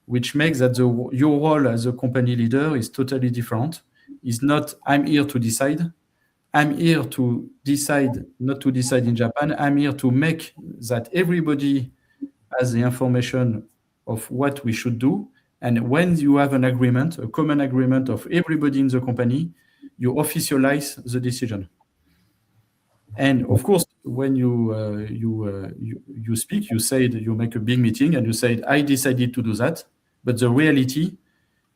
which makes that your role as a company leader is totally different. It's not, I'm here to decide. I'm here to decide, not to decide in Japan. I'm here to make that everybody has the information of what we should do. And when you have an agreement, a common agreement of everybody in the company, you officialize the decision. And of course, when you speak, you said you make a big meeting and you said, I decided to do that. But the reality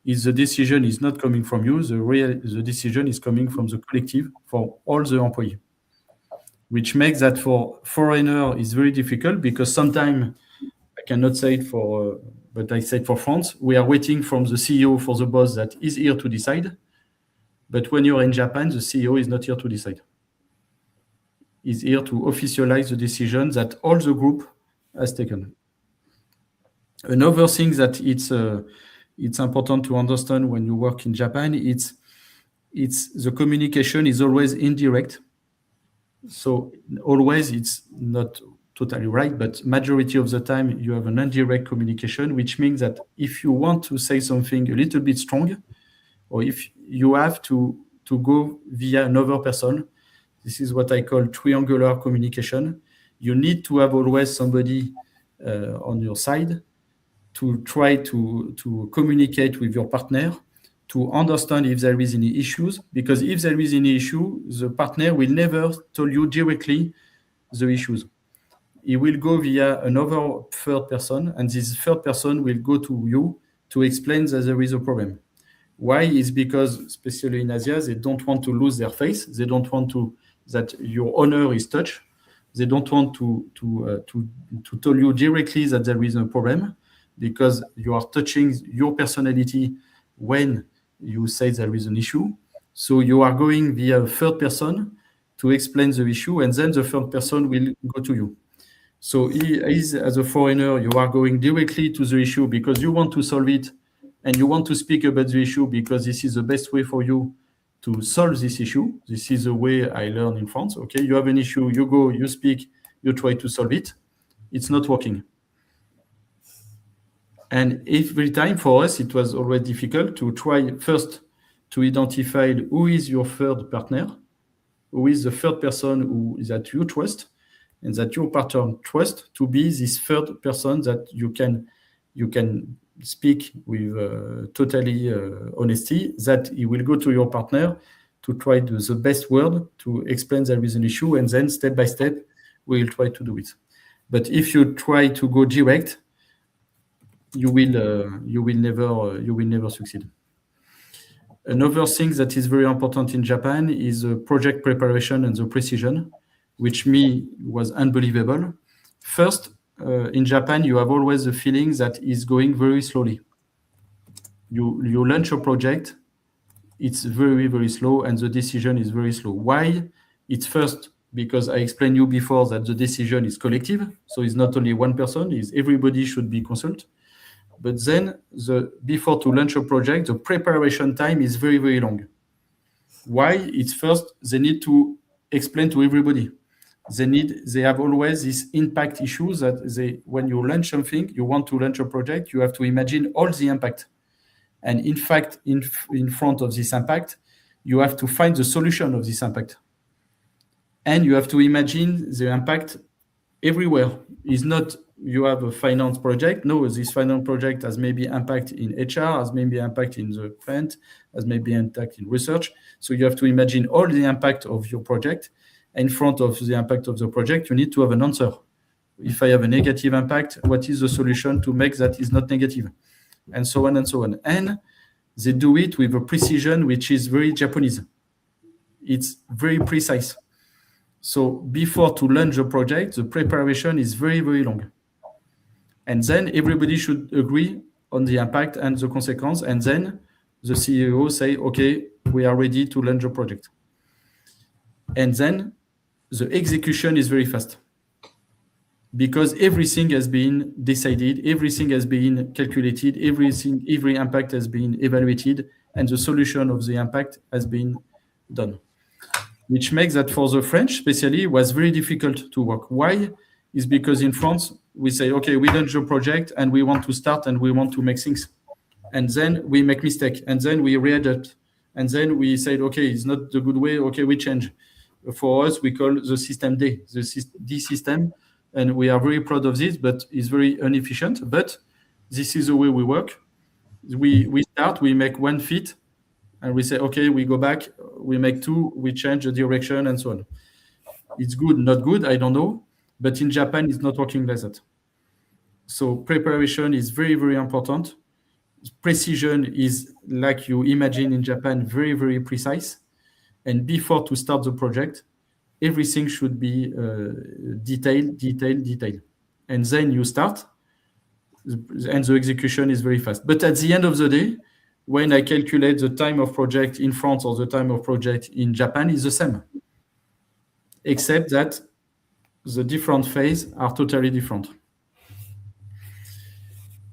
is the decision is not coming from you. The decision is coming from the collective for all the employees, which makes that for foreigner is very difficult because sometimes I cannot say it for, but I said for France, we are waiting from the CEO, for the boss that is here to decide. But when you're in Japan, the CEO is not here to decide. He's here to officialize the decision that all the group has taken. Another thing that it's important to understand when you work in Japan, it's the communication is always indirect. So always it's not totally right, but majority of the time you have an indirect communication, which means that if you want to say something a little bit strong, or if you have to go via another person, this is what I call triangular communication. You need to have always somebody on your side to try to communicate with your partner, to understand if there is any issues, because if there is any issue, the partner will never tell you directly the issues. He will go via another third person, and this third person will go to you to explain that there is a problem. Why? Is because, especially in Asia, they don't want to lose their face. They don't want that your honor is touched. They don't want to tell you directly that there is a problem, because you are touching your personality when you say there is an issue. So you are going via a third person to explain the issue, and then the third person will go to you. So as a foreigner, you are going directly to the issue because you want to solve it, and you want to speak about the issue because this is the best way for you to solve this issue. This is the way I learned in France. Okay, you have an issue, you go, you speak, you try to solve it. It's not working. And every time for us, it was always difficult to try first to identify who is your third partner, who is the third person that you trust, and that your partner trust to be this third person that you can speak with totally honesty, that he will go to your partner to try to do the best word to explain there is an issue, and then step by step we will try to do it. But if you try to go direct, you will never succeed. Another thing that is very important in Japan is the project preparation and the precision, which was unbelievable. First, in Japan, you have always the feeling that it's going very slowly. You launch a project, it's very, very slow, and the decision is very slow. Why? It's first because I explained you before that the decision is collective, so it's not only one person, it's everybody should be consulted. But then, before to launch a project, the preparation time is very, very long. Why? It's first, they need to explain to everybody. They have always this impact issues that when you launch something, you want to launch a project, you have to imagine all the impact. And in fact, in front of this impact, you have to find the solution of this impact. And you have to imagine the impact everywhere. It's not you have a finance project. No, this finance project has maybe impact in HR, has maybe impact in the plant, has maybe impact in research. So you have to imagine all the impact of your project. In front of the impact of the project, you need to have an answer. If I have a negative impact, what is the solution to make that is not negative? And so on and so on. And they do it with a precision which is very Japanese. It's very precise. So before to launch the project, the preparation is very, very long. And then everybody should agree on the impact and the consequence. And then the CEO say, okay, we are ready to launch the project. And then the execution is very fast because everything has been decided, everything has been calculated, every impact has been evaluated, and the solution of the impact has been done. which makes that for the French, especially, it was very difficult to work. Why? Is because in France, we say, okay, we done the project and we want to start and we want to make things. And then we make mistake and then we readapt. And then we said, okay, it's not the good way. Okay, we change. For us, we call the system D, D system. And we are very proud of this, but it's very inefficient. But this is the way we work. We start, we make 1 fit, and we say, okay, we go back, we make 2, we change the direction, and so on. It's good, not good, I don't know. But in Japan, it's not working like that. So preparation is very, very important. Precision is, like you imagine in Japan, very, very precise. And before to start the project, everything should be detailed. And then you start, and the execution is very fast. But at the end of the day, when I calculate the time of project in France or the time of project in Japan, is the same. Except that the different phases are totally different.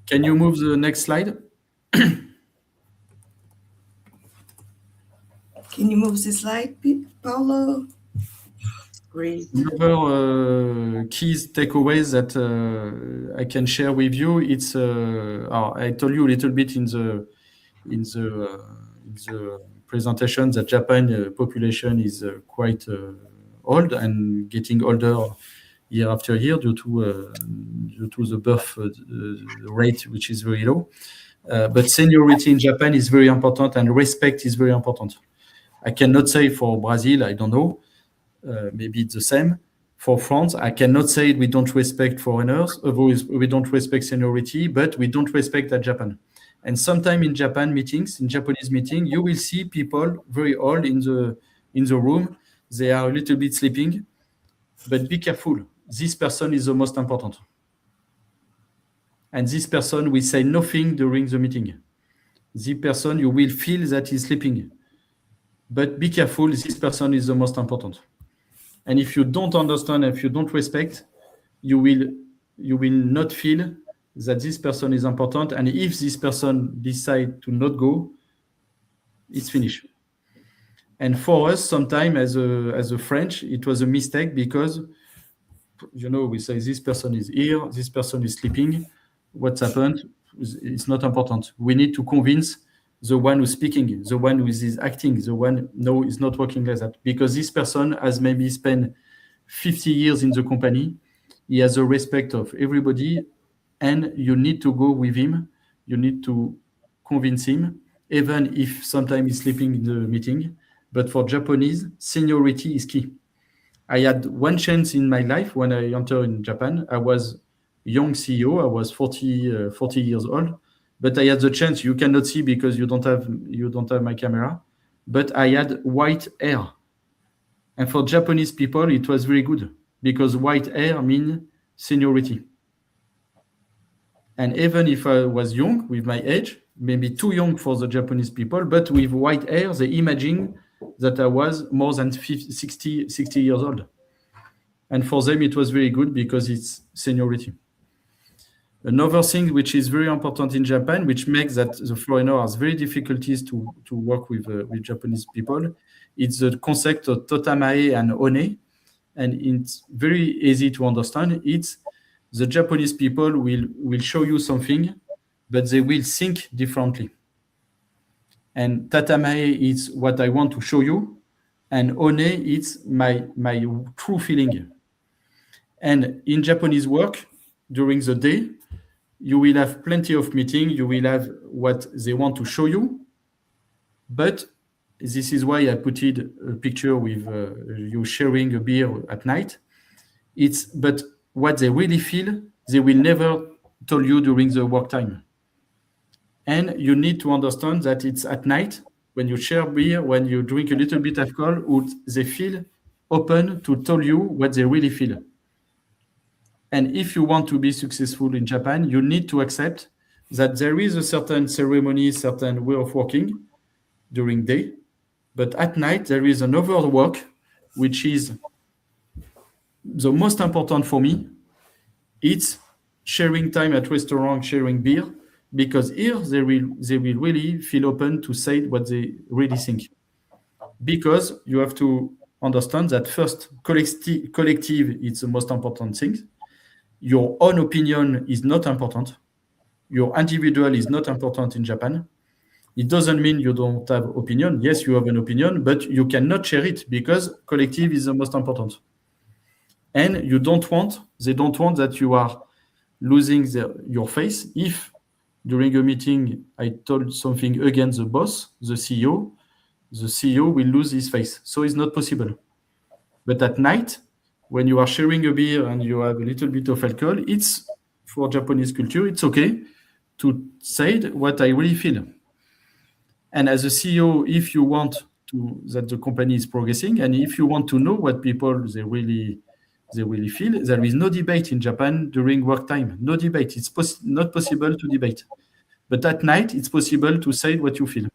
Can you move the next slide? Can you move the slide, Paulo? Great. Another key takeaways that I can share with you. It's I told you a little bit in the presentation that Japan population is quite old and getting older year after year due to the birth rate, which is very low. But seniority in Japan is very important and respect is very important. I cannot say for Brazil, I don't know. Maybe it's the same. For France, I cannot say we don't respect foreigners, we don't respect seniority, but we don't respect that Japan. And sometimes in Japan meetings, in Japanese meeting, you will see people very old in the room. They are a little bit sleeping, but be careful. This person is the most important. And this person will say nothing during the meeting. This person, you will feel that he's sleeping. But be careful, this person is the most important. And if you don't understand, if you don't respect, you will not feel that this person is important. And if this person decides to not go, it's finished. And for us, sometimes as a French, it was a mistake because, we say this person is here, this person is sleeping. What's happened? It's not important. We need to convince the one who's speaking, the one who is acting, the one is not working like that. Because this person has maybe spent 50 years in the company. He has the respect of everybody, and you need to go with him. You need to convince him, even if sometimes he's sleeping in the meeting. But for Japanese, seniority is key. I had one chance in my life when I entered in Japan. I was young CEO. I was 40 years old. But I had the chance. You cannot see because you don't have my camera. But I had white hair, and for Japanese people, it was very good because white hair means seniority. And even if I was young with my age, maybe too young for the Japanese people, but with white hair, they imagine that I was more than 60 years old. And for them, it was very good because it's seniority. Another thing which is very important in Japan, which makes that the foreigner has very difficulties to work with Japanese people, it's the concept of totamae and one, and it's very easy to understand. It's the Japanese people will show you something, but they will think differently. And tatamae is what I want to show you, and one it's my true feeling. And in Japanese work, during the day, you will have plenty of meetings. You will have what they want to show you. But this is why I put it a picture with you sharing a beer at night. But what they really feel, they will never tell you during the work time. And you need to understand that it's at night when you share beer, when you drink a little bit of alcohol, they feel open to tell you what they really feel. And if you want to be successful in Japan, you need to accept that there is a certain ceremony, certain way of working during day, but at night there is another work which is the most important for me. It's sharing time at restaurant, sharing beer, because here they will really feel open to say what they really think. Because you have to understand that first, collective is the most important thing. Your own opinion is not important. Your individual is not important in Japan. It doesn't mean you don't have opinion. Yes, you have an opinion, but you cannot share it because collective is the most important. And they don't want that you are losing your face. If during a meeting I told something against the boss, the CEO will lose his face. So it's not possible. But at night, when you are sharing a beer and you have a little bit of alcohol, it's for Japanese culture, it's okay to say what I really feel. And as a CEO, if you want that the company is progressing, and if you want to know what people they really feel, there is no debate in Japan during work time. No debate. It's not possible to debate. But at night, it's possible to say what you feel.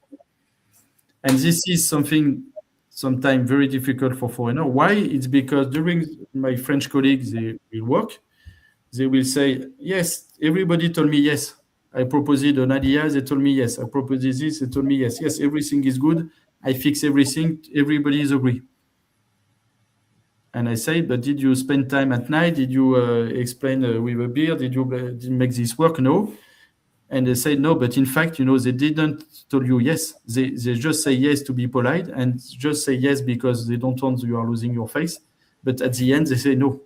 And this is something sometimes very difficult for foreigners. Why? It's because during my French colleagues, they will work. They will say, yes, everybody told me yes. I proposed an idea, they told me yes. I proposed this, they told me yes. Yes, everything is good. I fix everything. Everybody is agree. And I say, but did you spend time at night? Did you explain with a beer? Did you make this work? No. And they say no, but in fact, they didn't tell you yes. They just say yes to be polite and just say yes because they don't want you are losing your face. But at the end, they say no.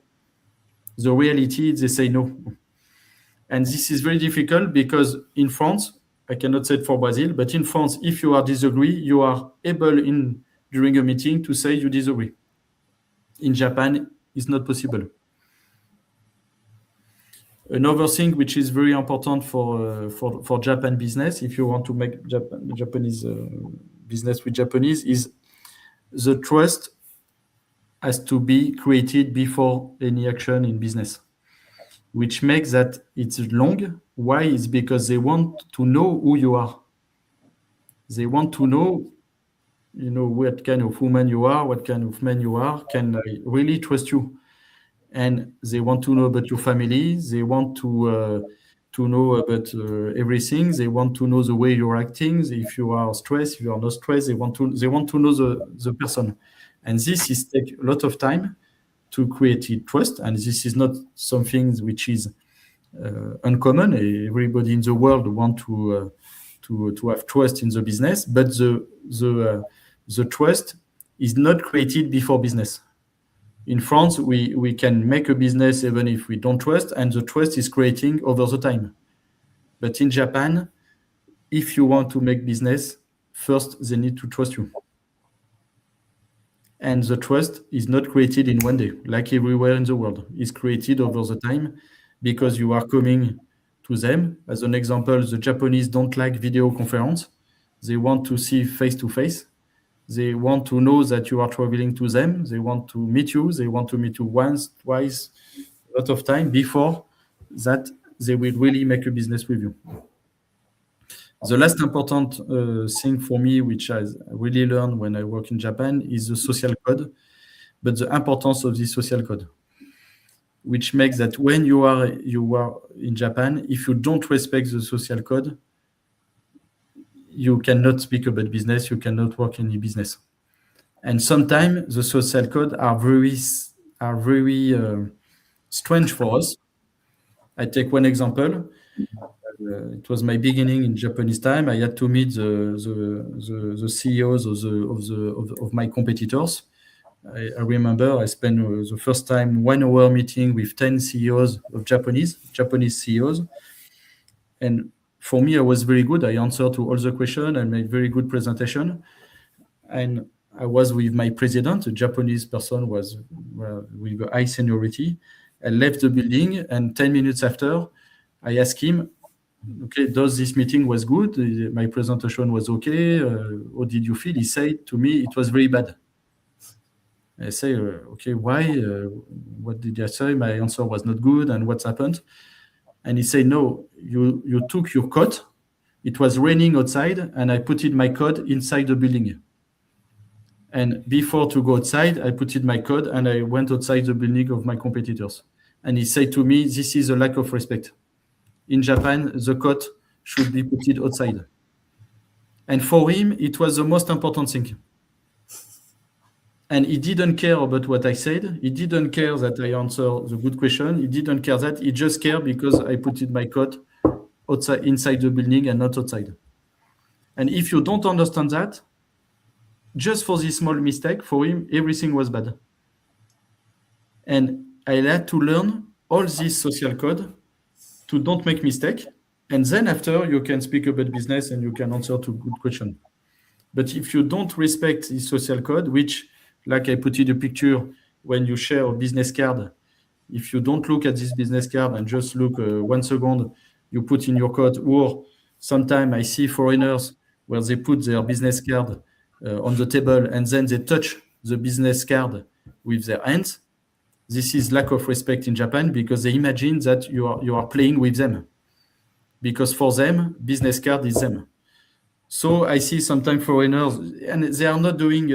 The reality, they say no. And this is very difficult because in France, I cannot say it for Brazil, but in France, if you are disagree, you are able during a meeting to say you disagree. In Japan, it's not possible. Another thing which is very important for Japan business, if you want to make Japanese business with Japanese, is the trust has to be created before any action in business, which makes that it's long. Why? It's because they want to know who you are. They want to know, what kind of woman you are, what kind of man you are. Can I really trust you? And they want to know about your family. They want to know about everything. They want to know the way you're acting. If you are stressed, if you are not stressed, they want to know the person. And this is take a lot of time to create trust. And this is not something which is uncommon. Everybody in the world want to have trust in the business, but the trust is not created before business. In France, we can make a business even if we don't trust, and the trust is creating over the time. But in Japan, if you want to make business, first they need to trust you. And the trust is not created in one day, like everywhere in the world. It's created over the time because you are coming to them. As an example, the Japanese don't like video conference. They want to see face-to-face. They want to know that you are traveling to them. They want to meet you. They want to meet you once, twice, a lot of time before that they will really make a business with you. The last important thing for me, which I really learned when I work in Japan, is the social code, but the importance of this social code, which makes that when you are in Japan, if you don't respect the social code, you cannot speak about business, you cannot work in the business. And sometimes the social code are very strange for us. I take one example. It was my beginning in Japanese time. I had to meet the CEOs of my competitors. I remember I spent the first time 1 hour meeting with 10 CEOs of Japanese CEOs. And for me, I was very good. I answered to all the questions. I made very good presentation. And I was with my president, a Japanese person was with high seniority. I left the building, and 10 minutes after, I asked him, okay, does this meeting was good? My presentation was okay. How did you feel? He said to me, it was very bad. I say, okay, why? What did I say? My answer was not good, and what's happened? And he said, no, you took your coat. It was raining outside, and I put my coat inside the building. And before to go outside, I put my coat, and I went outside the building of my competitors. And he said to me, this is a lack of respect. In Japan, the coat should be put outside. And for him, it was the most important thing. And he didn't care about what I said. He didn't care that I answered the good question. He didn't care that. He just cared because I put in my code outside, inside the building and not outside. And if you don't understand that, just for this small mistake, for him, everything was bad. And I had to learn all this social code to don't make mistake. And then after, you can speak about business and you can answer to good question. But if you don't respect the social code, which, like I put in the picture, when you share a business card, if you don't look at this business card and just look 1 second, you put in your code, or sometimes I see foreigners where they put their business card on the table and then they touch the business card with their hands. This is lack of respect in Japan because they imagine that you are playing with them. Because for them, business card is them. So I see sometimes foreigners, and they are not doing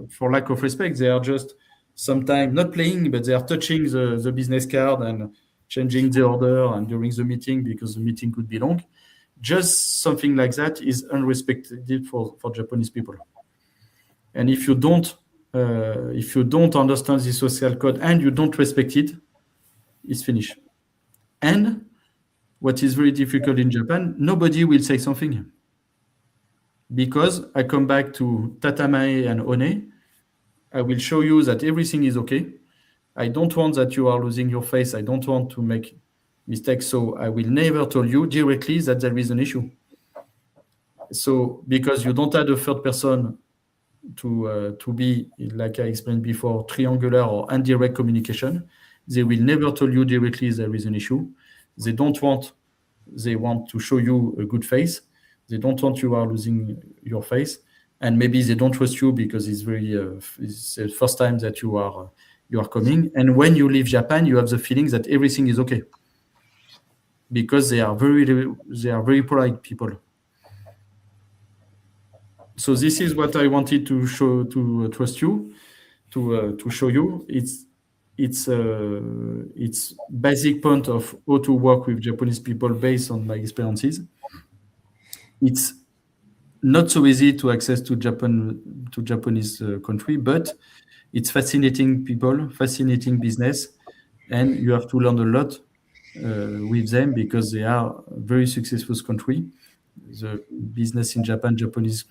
for lack of respect. They are just sometimes not playing, but they are touching the business card and changing the order and during the meeting because the meeting could be long. Just something like that is unrespected for Japanese people. And if you don't understand the social code and you don't respect it, it's finished. And what is very difficult in Japan, nobody will say something. Because I come back to Tatamae and One, I will show you that everything is okay. I don't want that you are losing your face. I don't want to make mistakes. So I will never tell you directly that there is an issue. So because you don't have a third person to be, like I explained before, triangular or indirect communication, they will never tell you directly there is an issue. They want to show you a good face. They don't want you are losing your face, and maybe they don't trust you because it's the first time that you are coming. And when you leave Japan, you have the feeling that everything is okay because they are very polite people. So this is what I wanted to show to trust you, to show you. It's basic point of how to work with Japanese people based on my experiences. It's not so easy to access to Japanese country, but it's fascinating people, fascinating business, and you have to learn a lot with them because they are a very successful country. The business in Japan, Japanese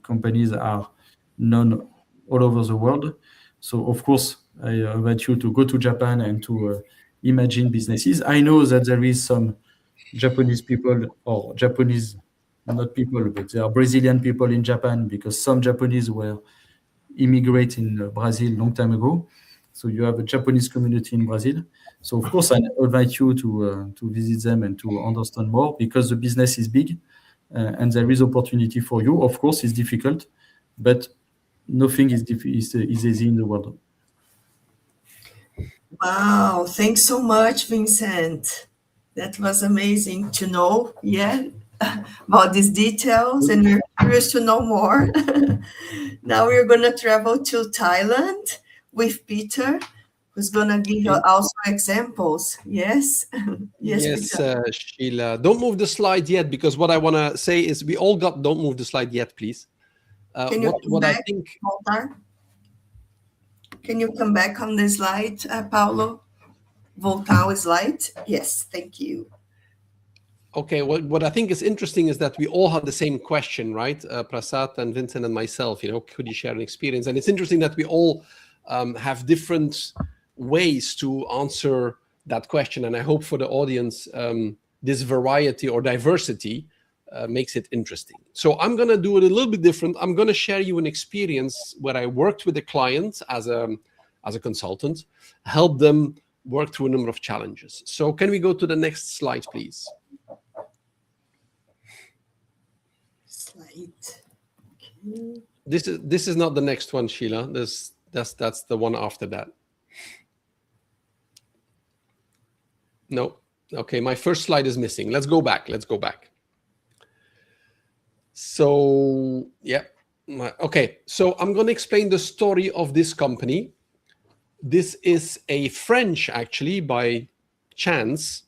companies are known all over the world. So of course, I invite you to go to Japan and to imagine businesses. I know that there is some Japanese people or Japanese, not people, but there are Brazilian people in Japan because some Japanese were immigrate in Brazil long time ago. So you have a Japanese community in Brazil. So of course, I invite you to visit them and to understand more because the business is big and there is opportunity for you. Of course, it's difficult, but nothing is easy in the world. Wow, thanks so much, Vincent. That was amazing to know, about these details, and we're curious to know more. Now we're going to travel to Thailand with Peter, who's going to give also examples. Yes, yes, Sheila. Don't move the slide yet, because what I want to say is we all got. Don't move the slide yet, please. Can you come back, Can you come back on the slide, Paulo? Voltar slide. Yes, thank you. Okay, what I think is interesting is that we all had the same question, right? Prasad and Vincent and myself, could you share an experience? And it's interesting that we all have different ways to answer that question. And I hope for the audience, this variety or diversity makes it interesting. So I'm going to do it a little bit different. I'm going to share you an experience where I worked with a client as a consultant, help them work through a number of challenges. So can we go to the next slide, please? Okay. This is not the next one, Sheila. That's the one after that. No. Okay, my first slide is missing. Let's go back. So yeah. Okay, so I'm going to explain the story of this company. This is a French, actually, by chance,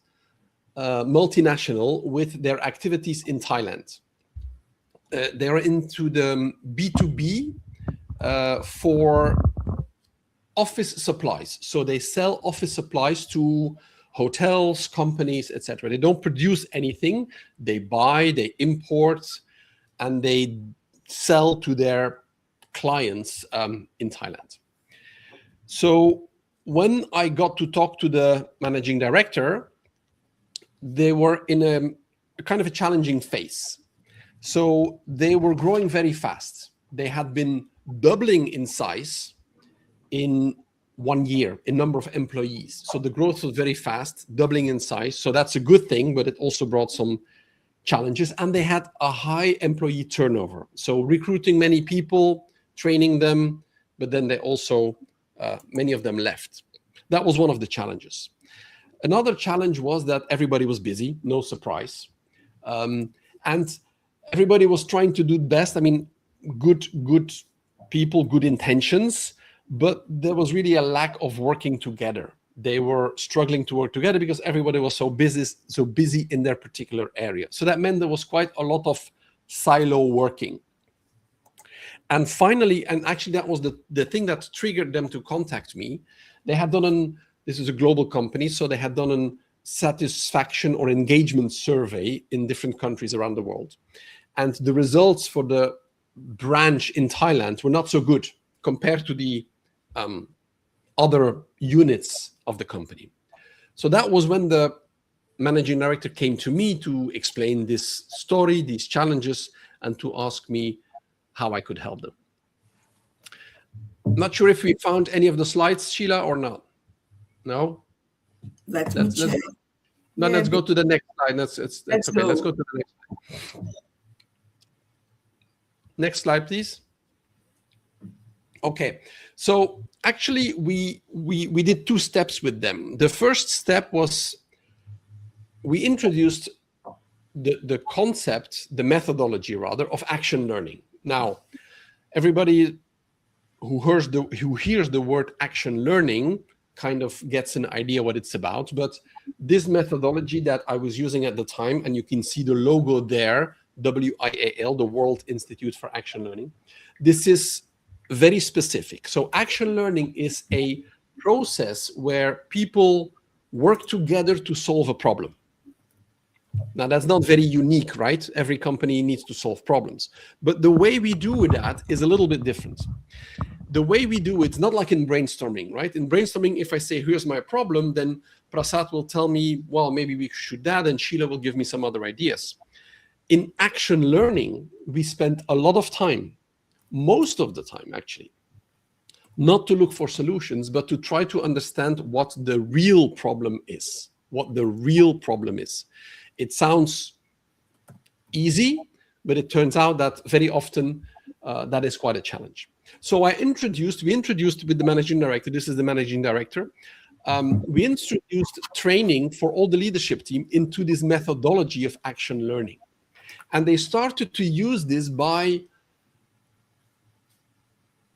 multinational with their activities in Thailand. They are into the B2B for office supplies. So they sell office supplies to hotels, companies, etc. They don't produce anything. They buy, they import, and they sell to their clients in Thailand. So when I got to talk to the managing director, they were in a kind of a challenging phase. So they were growing very fast. They had been doubling in size in 1 year in number of employees. So the growth was very fast, doubling in size. So that's a good thing, but it also brought some challenges. And they had a high employee turnover. So recruiting many people, training them, but then they also, many of them left. That was one of the challenges. Another challenge was that everybody was busy, no surprise. And everybody was trying to do the best. I mean, good people, good intentions, but there was really a lack of working together. They were struggling to work together because everybody was so busy in their particular area. So that meant there was quite a lot of silo working. And finally, and actually that was the thing that triggered them to contact me. They had done this is a global company, so they had done a satisfaction or engagement survey in different countries around the world. And the results for the branch in Thailand were not so good compared to the other units of the company. So that was when the managing director came to me to explain this story, these challenges, and to ask me how I could help them. Not sure if we found any of the slides, Sheila, or not. No? Let's check. Let's go to the next slide. Let's okay. Let's go to the next slide. Next slide, please. Okay, so actually we did 2 steps with them. The first step was we introduced the concept, the methodology rather, of action learning. Now, everybody who hears the word action learning kind of gets an idea what it's about, but this methodology that I was using at the time, and you can see the logo there, WIAL, the World Institute for Action Learning, this is very specific. So action learning is a process where people work together to solve a problem. Now, that's not very unique, right? Every company needs to solve problems. But the way we do that is a little bit different. The way we do it's not like in brainstorming, right? In brainstorming, if I say, here's my problem, then Prasad will tell me, well, maybe we should that, and Sheila will give me some other ideas. In action learning, we spend a lot of time, most of the time actually, not to look for solutions, but to try to understand what the real problem is, It sounds easy, but it turns out that very often that is quite a challenge. So we introduced with the managing director, this is the managing director, we introduced training for all the leadership team into this methodology of action learning. And they started to use this by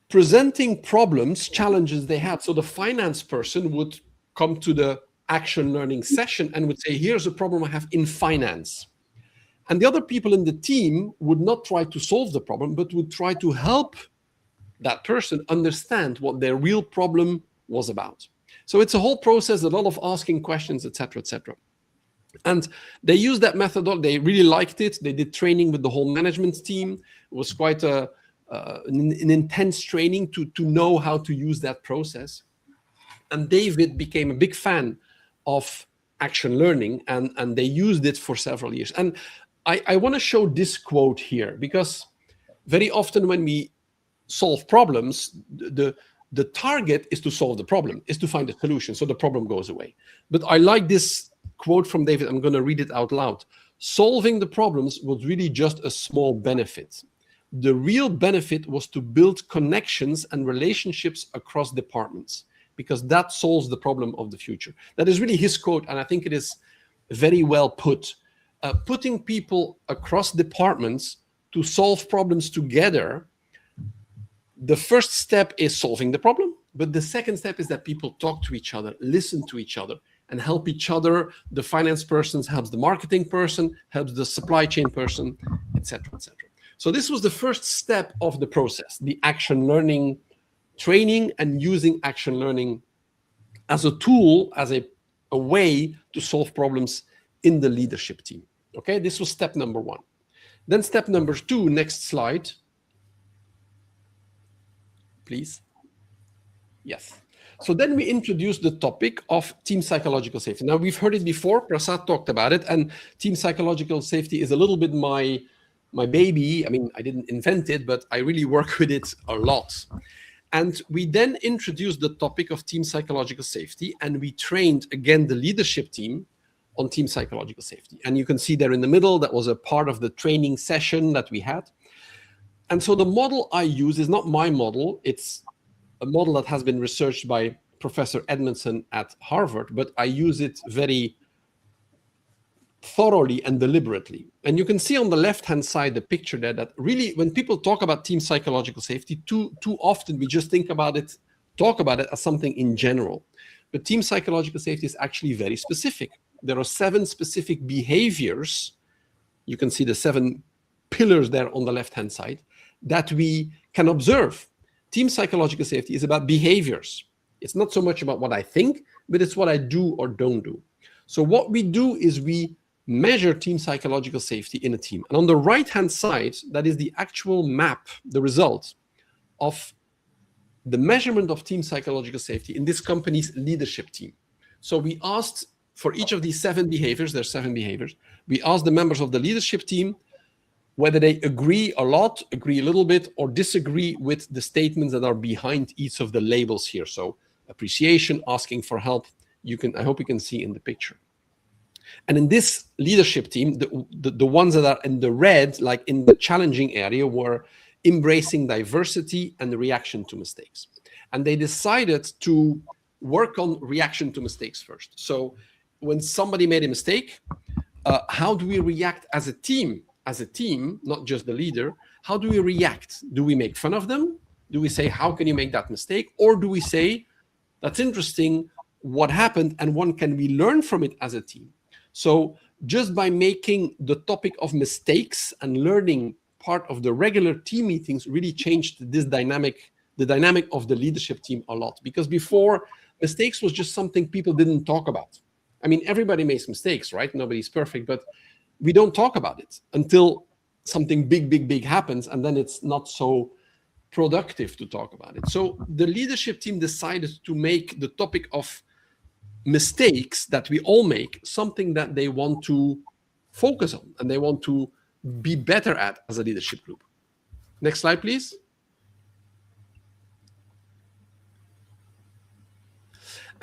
presenting problems, challenges they had. So the finance person would come to the action learning session and would say, here's a problem I have in finance. And the other people in the team would not try to solve the problem, but would try to help that person understand what their real problem was about. So it's a whole process, a lot of asking questions, etc., etc. And they used that method. They really liked it. They did training with the whole management team. It was quite an intense training to know how to use that process. And David became a big fan of action learning, and they used it for several years. And I want to show this quote here, because very often when we solve problems, the target is to solve the problem, is to find a solution, so the problem goes away. But I like this quote from David. I'm going to read it out loud. Solving the problems was really just a small benefit. The real benefit was to build connections and relationships across departments, because that solves the problem of the future. That is really his quote, and I think it is very well put. Putting people across departments to solve problems together, the first step is solving the problem, but the second step is that people talk to each other, listen to each other, and help each other. The finance person helps the marketing person, helps the supply chain person, etc., etc. So this was the first step of the process, the action learning training and using action learning as a tool, as a way to solve problems in the leadership team. Okay, this was step number 1. Then step number 2, next slide, please. Yes. So then we introduced the topic of team psychological safety. Now, we've heard it before. Prasad talked about it, and team psychological safety is a little bit my baby. I mean, I didn't invent it, but I really work with it a lot. And we then introduced the topic of team psychological safety, and we trained, again, the leadership team on team psychological safety. And you can see there in the middle, that was a part of the training session that we had. And so the model I use is not my model. It's a model that has been researched by Professor Edmondson at Harvard, but I use it very thoroughly and deliberately. And you can see on the left-hand side the picture there that really, when people talk about team psychological safety, too often we just talk about it as something in general. But team psychological safety is actually very specific. There are 7 specific behaviors. You can see the 7 pillars there on the left-hand side that we can observe. Team psychological safety is about behaviors. It's not so much about what I think, but it's what I do or don't do. So what we do is we measure team psychological safety in a team. And on the right-hand side, that is the actual map, the result of the measurement of team psychological safety in this company's leadership team. So we asked for each of these 7 behaviors, there's 7 behaviors, we asked the members of the leadership team whether they agree a lot, agree a little bit, or disagree with the statements that are behind each of the labels here. So appreciation, asking for help, I hope you can see in the picture. And in this leadership team, the ones that are in the red, like in the challenging area, were embracing diversity and the reaction to mistakes. And they decided to work on reaction to mistakes first. So when somebody made a mistake, how do we react as a team? As a team, not just the leader, how do we react? Do we make fun of them? Do we say, how can you make that mistake? Or do we say, that's interesting, what happened, and what can we learn from it as a team? So just by making the topic of mistakes and learning part of the regular team meetings really changed this dynamic, the dynamic of the leadership team a lot. Because before, mistakes was just something people didn't talk about. I mean, everybody makes mistakes, right? Nobody's perfect, but we don't talk about it until something big happens, and then it's not so productive to talk about it. So the leadership team decided to make the topic of mistakes that we all make something that they want to focus on and they want to be better at as a leadership group. Next slide, please.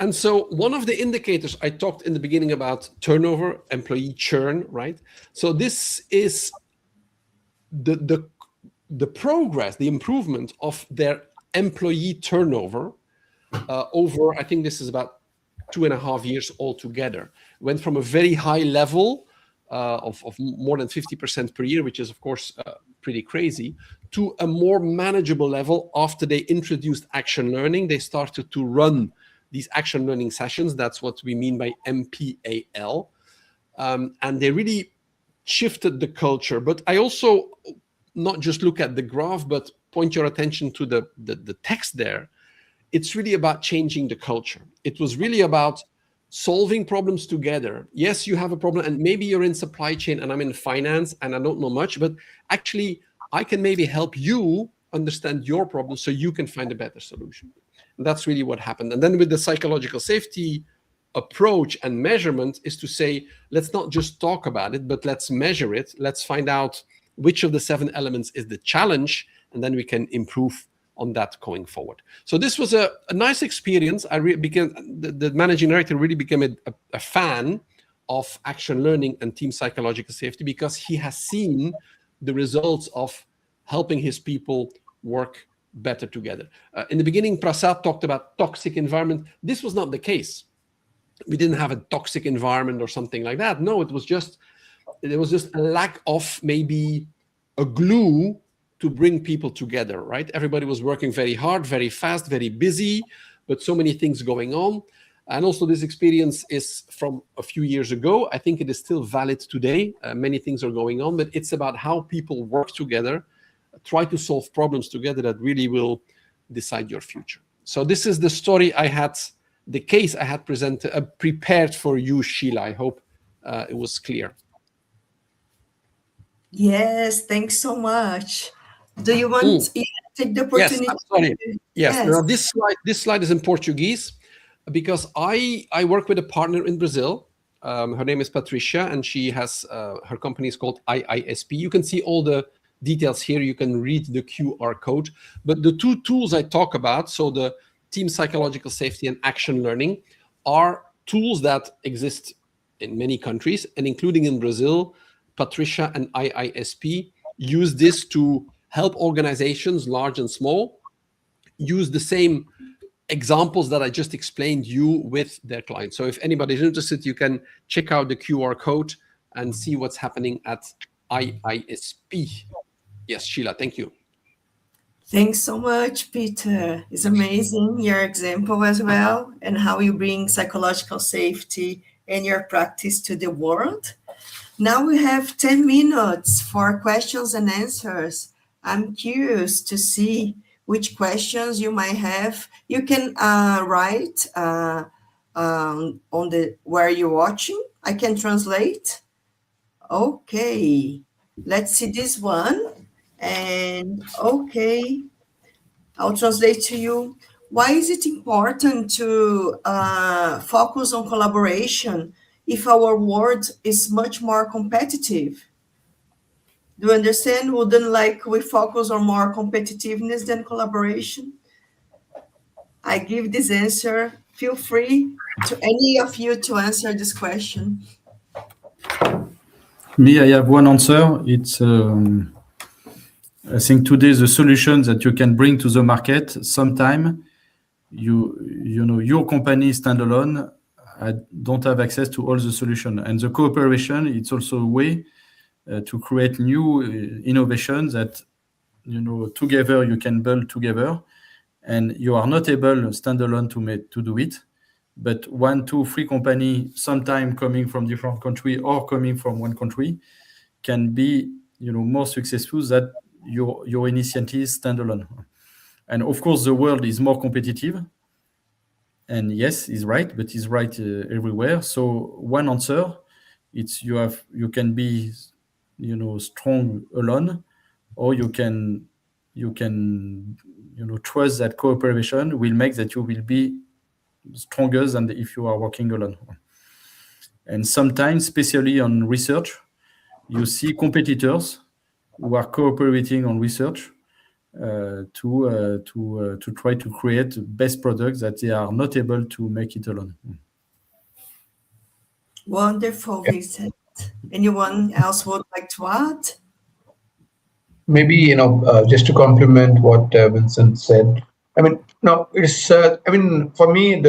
And so one of the indicators I talked in the beginning about turnover, employee churn, right? So this is the progress, the improvement of their employee turnover over, I think this is about 2.5 years altogether. Went from a very high level of more than 50% per year, which is of course pretty crazy, to a more manageable level after they introduced action learning. They started to run these action learning sessions. That's what we mean by MPAL. And they really shifted the culture. But I also not just look at the graph, but point your attention to the text there. It's really about changing the culture. It was really about solving problems together. Yes, you have a problem, and maybe you're in supply chain and I'm in finance and I don't know much, but actually I can maybe help you understand your problem so you can find a better solution. And that's really what happened. And then with the psychological safety approach and measurement is to say, let's not just talk about it, but let's measure it. Let's find out which of the 7 elements is the challenge, and then we can improve on that going forward. So this was a nice experience. The managing director really became a fan of action learning and team psychological safety because he has seen the results of helping his people work better together. In the beginning, Prasad talked about toxic environment. This was not the case. We didn't have a toxic environment or something like that. No, there was just a lack of maybe a glue to bring people together, right? Everybody was working very hard, very fast, very busy, but so many things going on. And also this experience is from a few years ago. I think it is still valid today. Many things are going on, but it's about how people work together, try to solve problems together that really will decide your future. So this is the story the case I had prepared for you, Sheila. I hope it was clear. Yes, thanks so much. Do you want to take the opportunity? Yes, I'm sorry. Yes. Now this slide is in Portuguese because I work with a partner in Brazil. Her name is Patricia, and she has her company is called IISP. You can see all the details here. You can read the QR code. But the two tools I talk about, so the team psychological safety and action learning, are tools that exist in many countries, and including in Brazil. Patricia and IISP use this to help organizations, large and small, use the same examples that I just explained you with their clients. So if anybody's interested, you can check out the QR code and see what's happening at IISP. Yes, Sheila, thank you. Thanks so much, Peter. It's amazing, your example as well, and how you bring psychological safety and your practice to the world. Now we have 10 minutes for questions and answers. I'm curious to see which questions you might have. You can write on where you're watching. I can translate. Okay, let's see this one. And okay, I'll translate to you. Why is it important to focus on collaboration if our world is much more competitive? Do you understand? Wouldn't we focus on more competitiveness than collaboration? I give this answer. Feel free to any of you to answer this question. Me, I have one answer. It's I think today the solutions that you can bring to the market, sometime you know your company standalone don't have access to all the solution, and the cooperation, it's also a way to create new innovations that together you can build together, and you are not able standalone to do it, but 1, 2, 3 company, sometime coming from different country or coming from one country, can be more successful than your initiative standalone. And of course the world is more competitive, and yes, he's right, but he's right everywhere. So one answer, it's you can be strong alone, or you can trust that cooperation will make that you will be stronger than if you are working alone. And sometimes, especially on research, you see competitors who are cooperating on research to try to create best products that they are not able to make it alone. Wonderful, Vincent. Anyone else would like to add? Maybe, just to complement what Vincent said. It's, for me,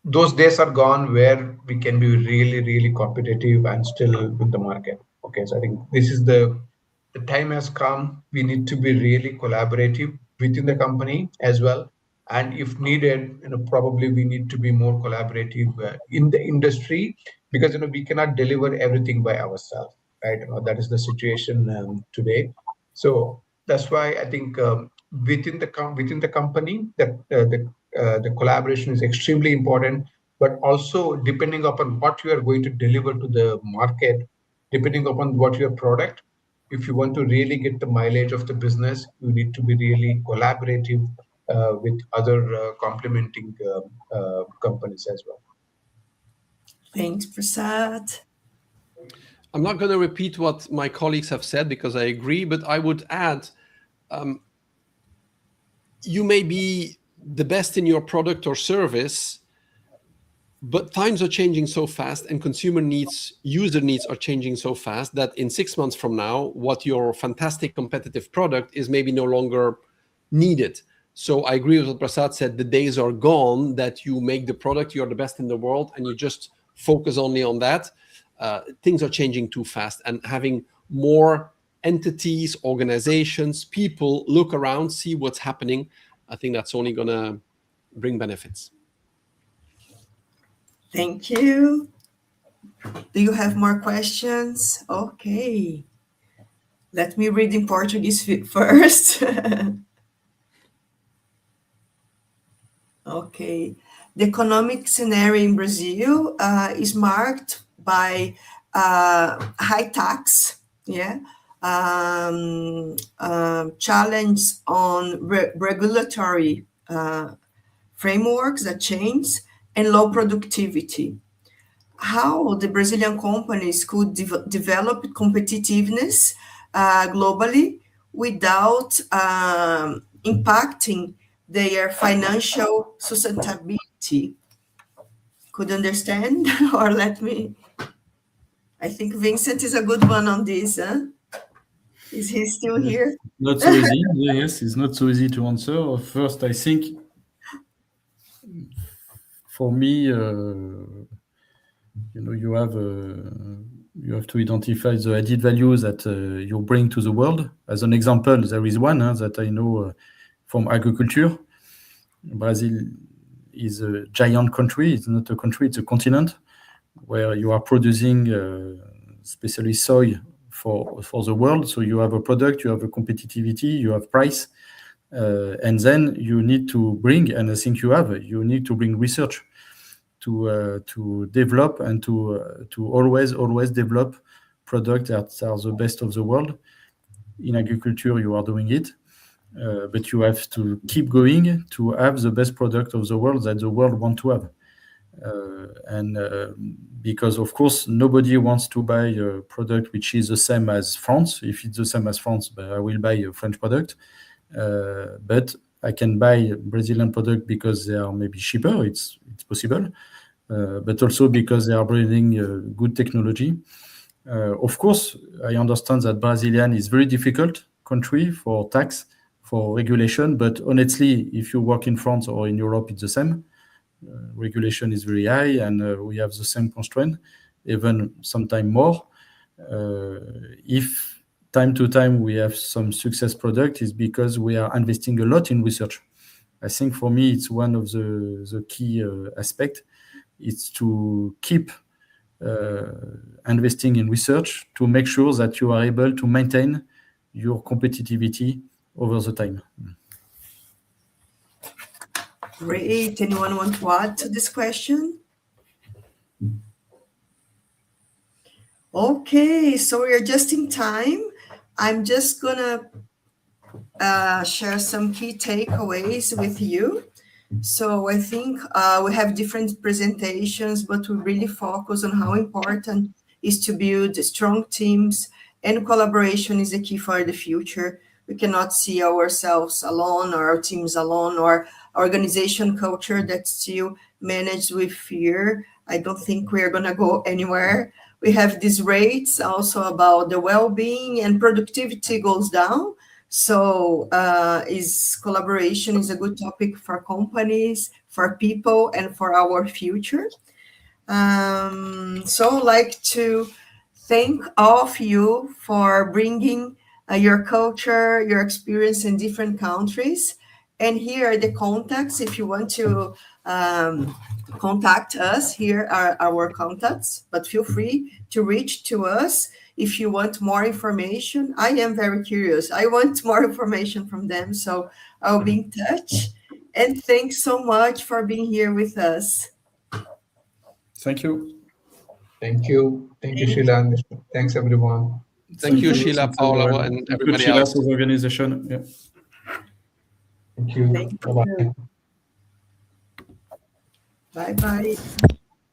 those days are gone where we can be really, really competitive and still with the market. Okay, so I think this is the time has come. We need to be really collaborative within the company as well. And if needed, probably we need to be more collaborative in the industry, because, we cannot deliver everything by ourselves, right? That is the situation today. So that's why I think within the company that the collaboration is extremely important, but also depending upon what you are going to deliver to the market, depending upon what your product, if you want to really get the mileage of the business, you need to be really collaborative with other complementing companies as well. Thanks, Prasad. I'm not going to repeat what my colleagues have said because I agree, but I would add, you may be the best in your product or service, but times are changing so fast and consumer needs, user needs are changing so fast that in 6 months from now, what your fantastic competitive product is maybe no longer needed. So I agree with what Prasad said, the days are gone that you make the product, you're the best in the world, and you just focus only on that. Things are changing too fast, and having more entities, organizations, people look around, see what's happening, I think that's only going to bring benefits. Thank you. Do you have more questions? Okay. Let me read in Portuguese first. Okay. The economic scenario in Brazil is marked by high tax, challenge on regulatory frameworks that change, and low productivity. How the Brazilian companies could develop competitiveness globally without impacting their financial sustainability? Could understand or let me? I think Vincent is a good one on this. Huh? Is he still here? Not so easy. Yes, it's not so easy to answer. First, I think for me, you have to identify the added value that you bring to the world. As an example, there is one that I know from agriculture. Brazil is a giant country. It's not a country, it's a continent where you are producing especially soy for the world. So you have a product, you have a competitivity, you have price, and then you need to bring, and I think you need to bring research to develop and to always develop products that are the best of the world. In agriculture, you are doing it, but you have to keep going to have the best product of the world that the world wants to have. Because of course nobody wants to buy a product which is the same as France. If it's the same as France, I will buy a French product, but I can buy a Brazilian product because they are maybe cheaper. It's possible, but also because they are bringing good technology. Of course, I understand that Brazilian is very difficult country for tax, for regulation, but honestly, if you work in France or in Europe, it's the same. Regulation is very high, and we have the same constraint, even sometimes more. If time to time we have some success product, is because we are investing a lot in research. I think for me, it's one of the key aspects. It's to keep investing in research to make sure that you are able to maintain your competitivity over the time. Great. Anyone want to add to this question? Okay, so we are just in time. I'm just gonna share some key takeaways with you. So I think we have different presentations, but we really focus on how important is to build strong teams, and collaboration is the key for the future. We cannot see ourselves alone or our teams alone, or organization culture that's still managed with fear. I don't think we're going to go anywhere. We have these rates also about the well-being, and productivity goes down. So collaboration is a good topic for companies, for people, and for our future. So I'd like to thank all of you for bringing your culture, your experience in different countries. And here are the contacts. If you want to contact us, here are our contacts, but feel free to reach to us if you want more information. I am very curious. I want more information from them, so I'll be in touch. And thanks so much for being here with us. Thank you. Thank you. Thank you, Sheila. Thanks, everyone. Thank you, Sheila, Paula, and everybody else. Good organization. Yeah. Thank you. Thank you. Bye-bye. Bye-bye.